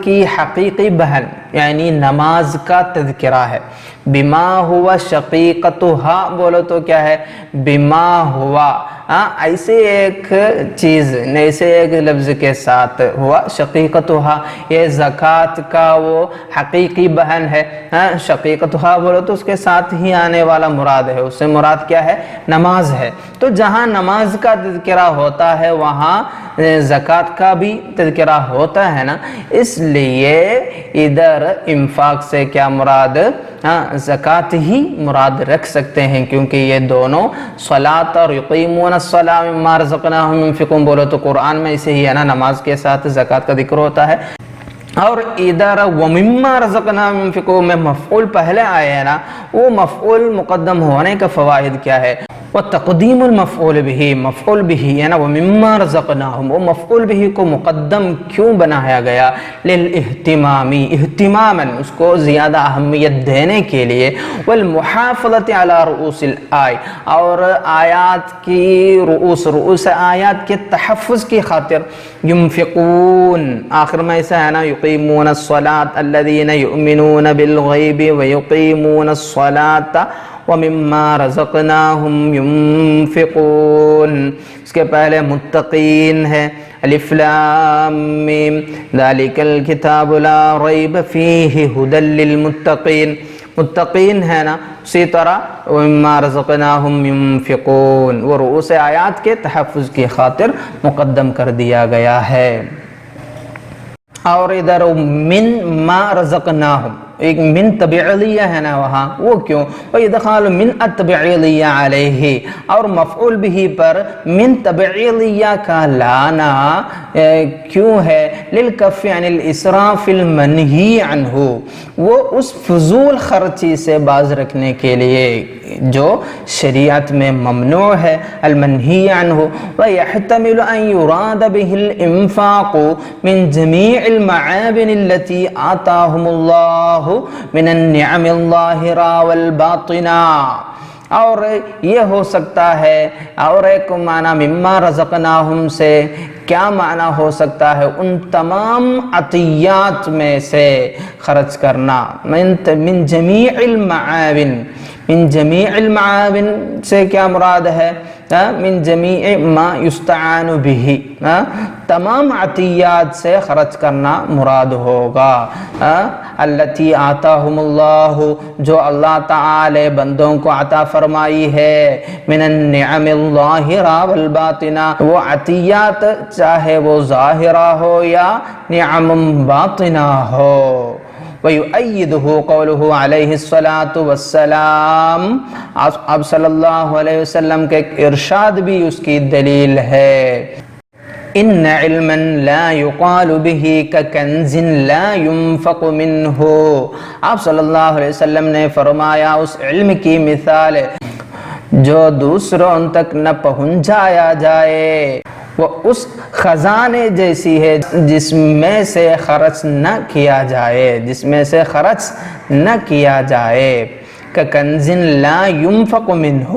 کی حقیقی بہن یعنی نماز کا تذکرہ ہے۔ بما ہوا شقیقتہا بولو تو کیا ہے؟ بما ہوا ایسے ایک چیز ایسے ایک لفظ کے ساتھ ہوا شقیقتہا، یہ زکوٰۃ کا وہ حقیقی بہن ہے۔ شقیقتہا بولو تو اس کے ساتھ ہی آنے والا مراد ہے، اس سے مراد کیا ہے؟ نماز ہے۔ تو جہاں نماز کا تذکرہ ہوتا ہے وہاں زکوٰۃ کا بھی تذکرہ ہوتا ہے نا، اس لیے ادھر انفاق سے کیا مراد؟ زکوٰۃ ہی مراد رکھ سکتے ہیں، کیونکہ یہ دونوں صلاۃ اور یقیمون الصلاۃ مما رزقناہم ينفقون بولو تو قرآن میں اسے ہی ہے نا، نماز کے ساتھ زکوٰۃ کا ذکر ہوتا ہے۔ اور ادھر ومما رزقناہم ينفقون میں مفعول پہلے آئے ہیں نا، وہ مفعول مقدم ہونے کا فوائد کیا ہے؟ وتقدیم المفعول به، مفعول به ہے نا ومما رزقناہم، وہ مفعول به کو مقدم کیوں بنایا گیا؟ للاہتمامی، اہتماما اس کو زیادہ اہمیت دینے کے لیے، والمحافظت علی رؤوس الآی، اور آیات کی رؤوس آیات کے تحفظ کی خاطر، ينفقون آخر میں ایسا ہے نا یقیمون الصلاۃ الذین یؤمنون بالغیب ویقیمون الصلاۃ ومما رزقناہم ينفقون، اس کے پہلے متقین ہے، الف لام میم ذالک الکتاب لا ریب فیہ ھدی للمتقین، متقین ہے نا، اسی طرح ومما رزقناہم ينفقون وہ رؤوس آیات کے تحفظ کی خاطر مقدم کر دیا گیا ہے۔ اور ادھر من ما رزقناہم ایک من تبعیلیہ ہے نا وہاں، وہ کیوں؟ وَيَدْخَالُ مِنْ التَّبْعِیلیہ عَلَیہ، اور مفعول بھی پر من تبعیلیہ کا لانا کیوں ہے؟ لِلْكَفِّ عَنِ الْإِسْرَافِ الْمَنْہِی عَنْہُ، وہ اس فضول خرچی سے باز رکھنے کے لیے جو شریعت میں ممنوع ہے، المنہی عنہ۔ وَيَحْتَمِلُ أَن يُرَادَ بِهِ الْإِنفَاقُ مِنْ جَمِيعِ الْمَعَابِنِ الَّتِي آتَاهُمُ اللَّهُ من النعم الظاہرہ والباطنہ، اور یہ ہو سکتا ہے، اور ایک معنی مما رزقناہم سے کیا معنی ہو سکتا ہے؟ ان تمام عطیات میں سے خرچ کرنا، من جمیع المعاون، من جمیع المعاون سے کیا مراد ہے؟ من جمیع ما یستعان به، تمام عطیات سے خرچ کرنا مراد ہوگا۔ التی آتاہم اللہ، جو اللہ تعالی بندوں کو عطا فرمائی ہے، من النعم الظاہرہ والباطنہ، وہ عطیات چاہے وہ ظاہرہ ہو یا نعم باطنہ ہو۔ وَيُؤَيِّدُهُ قَوْلُهُ عَلَيْهِ الصَّلَاةُ وَالسَّلَامُ، آپ صلی اللہ علیہ وسلم کے ارشاد بھی اس کی دلیل ہے۔ ان علما لا يقال به ككنز لا ينفق منه، آپ صلی اللہ علیہ وسلم نے فرمایا اس علم کی مثال جو دوسروں تک نہ پہنچایا جائے، وہ اس خزانے جیسی ہے جس میں سے خرچ نہ کیا جائے، جس میں سے خرچ نہ کیا جائے۔ کنز لا ينفق منہ،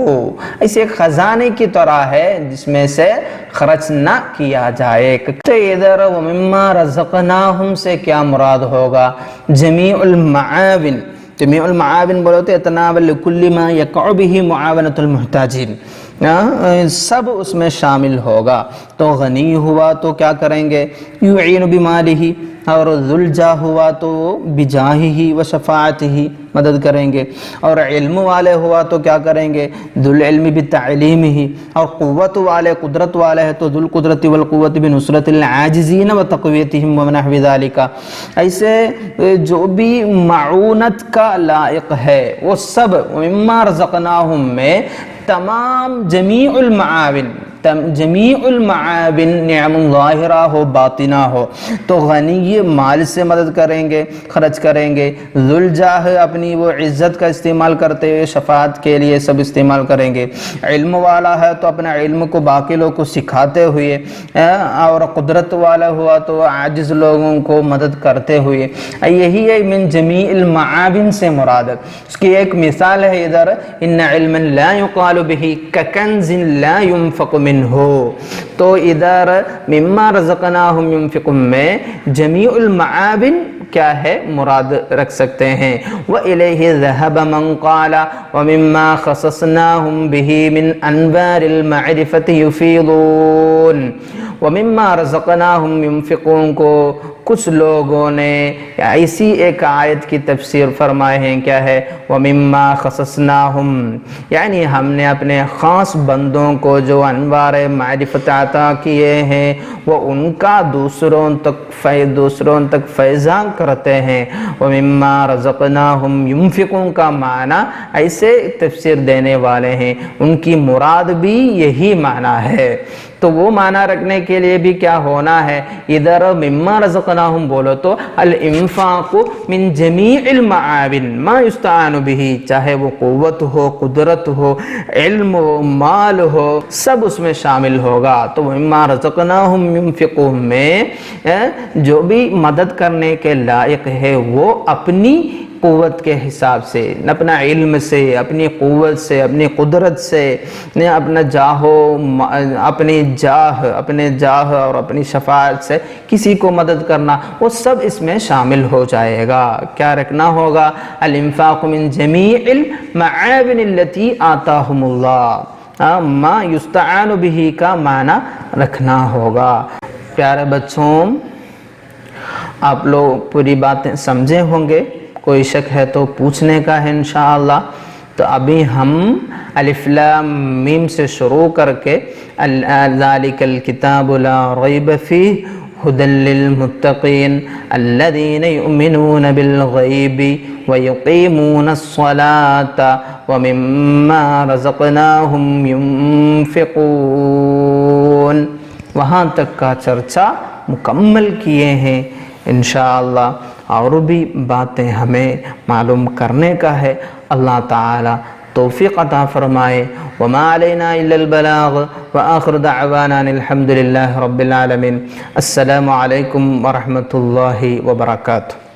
ایسے ایک خزانے کی طرح ہے جس میں سے خرچ نہ کیا جائے۔ تو ادھر ومما رزقناہم سے کیا مراد ہوگا؟ جمیع المعاون، جمیع المعاون بولو تو اتناول لکل ما یقع به معاونۃ المحتاجین، سب اس میں شامل ہوگا۔ تو غنی ہوا تو کیا کریں گے؟ یعین بمالہ، اور ذوالجاہ ہوا تو بجاہہ و شفاعتہ مدد کریں گے، اور علم والے ہوا تو کیا کریں گے؟ ذوالعلم بتعلیمہ، اور قوت والے قدرت والے ہے تو ذوالقدرت والقوت بنصرت العاجزین وتقویتہم ونحو ذالک، ایسے جو بھی معونت کا لائق ہے وہ سب مما رزقناہم میں تمام جمیع المعاون، جمیع المعابن نعم ظاہرہ ہو باطنہ ہو تو غنی مال سے مدد کریں گے، خرچ کریں گے، ذوالجاہ اپنی وہ عزت کا استعمال کرتے ہوئے شفاعت کے لیے سب استعمال کریں گے، علم والا ہے تو اپنا علم کو باقی لوگوں کو سکھاتے ہوئے، اور قدرت والا ہوا تو عاجز لوگوں کو مدد کرتے ہوئے، یہی ہے من جمیع المعابن سے مراد۔ اس کی ایک مثال ہے ادھر، ان علما لا يقال به كکنز لا ينفق منه، تو ادھر مما رزقناہم ينفقون میں جمیع المعابن کیا ہے مراد رکھ سکتے ہیں۔ وَإِلَيْهِ ذَهَبَ مَنْ قَالَ وَمِمَّا خَصَصْنَاهُمْ بِهِ مِنْ أَنْبَارِ الْمَعْرِفَةِ يُفِيضُونَ۔ وَمِمَّا رَزَقْنَاهُمْ يُنْفِقُونَ کو کچھ لوگوں نے ایسی ایک آیت کی تفسیر فرمائے ہیں، کیا ہے وَمِمَّا خَصَصْنَاهُمْ، یعنی ہم نے اپنے خاص بندوں کو جو انوار معرفت عطا کیے ہیں وہ ان کا دوسروں تک فیضان کرتے ہیں۔ وَمِمَّا رَزَقْنَاهُمْ يُنْفِقُونَ کا معنی ایسے تفسیر دینے والے ہیں، ان کی مراد بھی یہی معنی ہے۔ تو وہ معنی رکھنے کے لیے بھی کیا ہونا ہے، ادھر مما رزقناہم بولو تو الانفاق من جمیع المعابن ما یستعان به، چاہے وہ قوت ہو، قدرت ہو، علم ہو، مال ہو، سب اس میں شامل ہوگا۔ تو مما رزقناہم ينفقون میں جو بھی مدد کرنے کے لائق ہے وہ اپنی قوت کے حساب سے، اپنا علم سے، اپنی قوت سے، اپنی قدرت سے، اپنے جاہ اور اپنی شفاعت سے کسی کو مدد کرنا، وہ سب اس میں شامل ہو جائے گا۔ کیا رکھنا ہوگا، الانفاق من جمیع المعابن التي آتاہم اللہ، ما یستعان به کا معنی رکھنا ہوگا۔ پیارے بچوں، آپ لوگ پوری باتیں سمجھے ہوں گے، کوئی شک ہے تو پوچھنے کا ہے انشاءاللہ۔ تو ابھی ہم الف لام میم سے شروع کر کے ذالک الکتاب لا ریب فیہ ہدی للمتقین الذین یؤمنون بالغیب ویقیمون الصلاة ومما رزقناہم ینفقون، وہاں تک کا چرچا مکمل کیے ہیں انشاءاللہ، اور بھی باتیں ہمیں معلوم کرنے کا ہے۔ اللہ تعالی توفیق عطا فرمائے۔ وما علینا الا البلاغ، وآخر دعوانا الحمد للہ رب العالمین۔ السلام علیکم ورحمۃ اللہ وبرکاتہ۔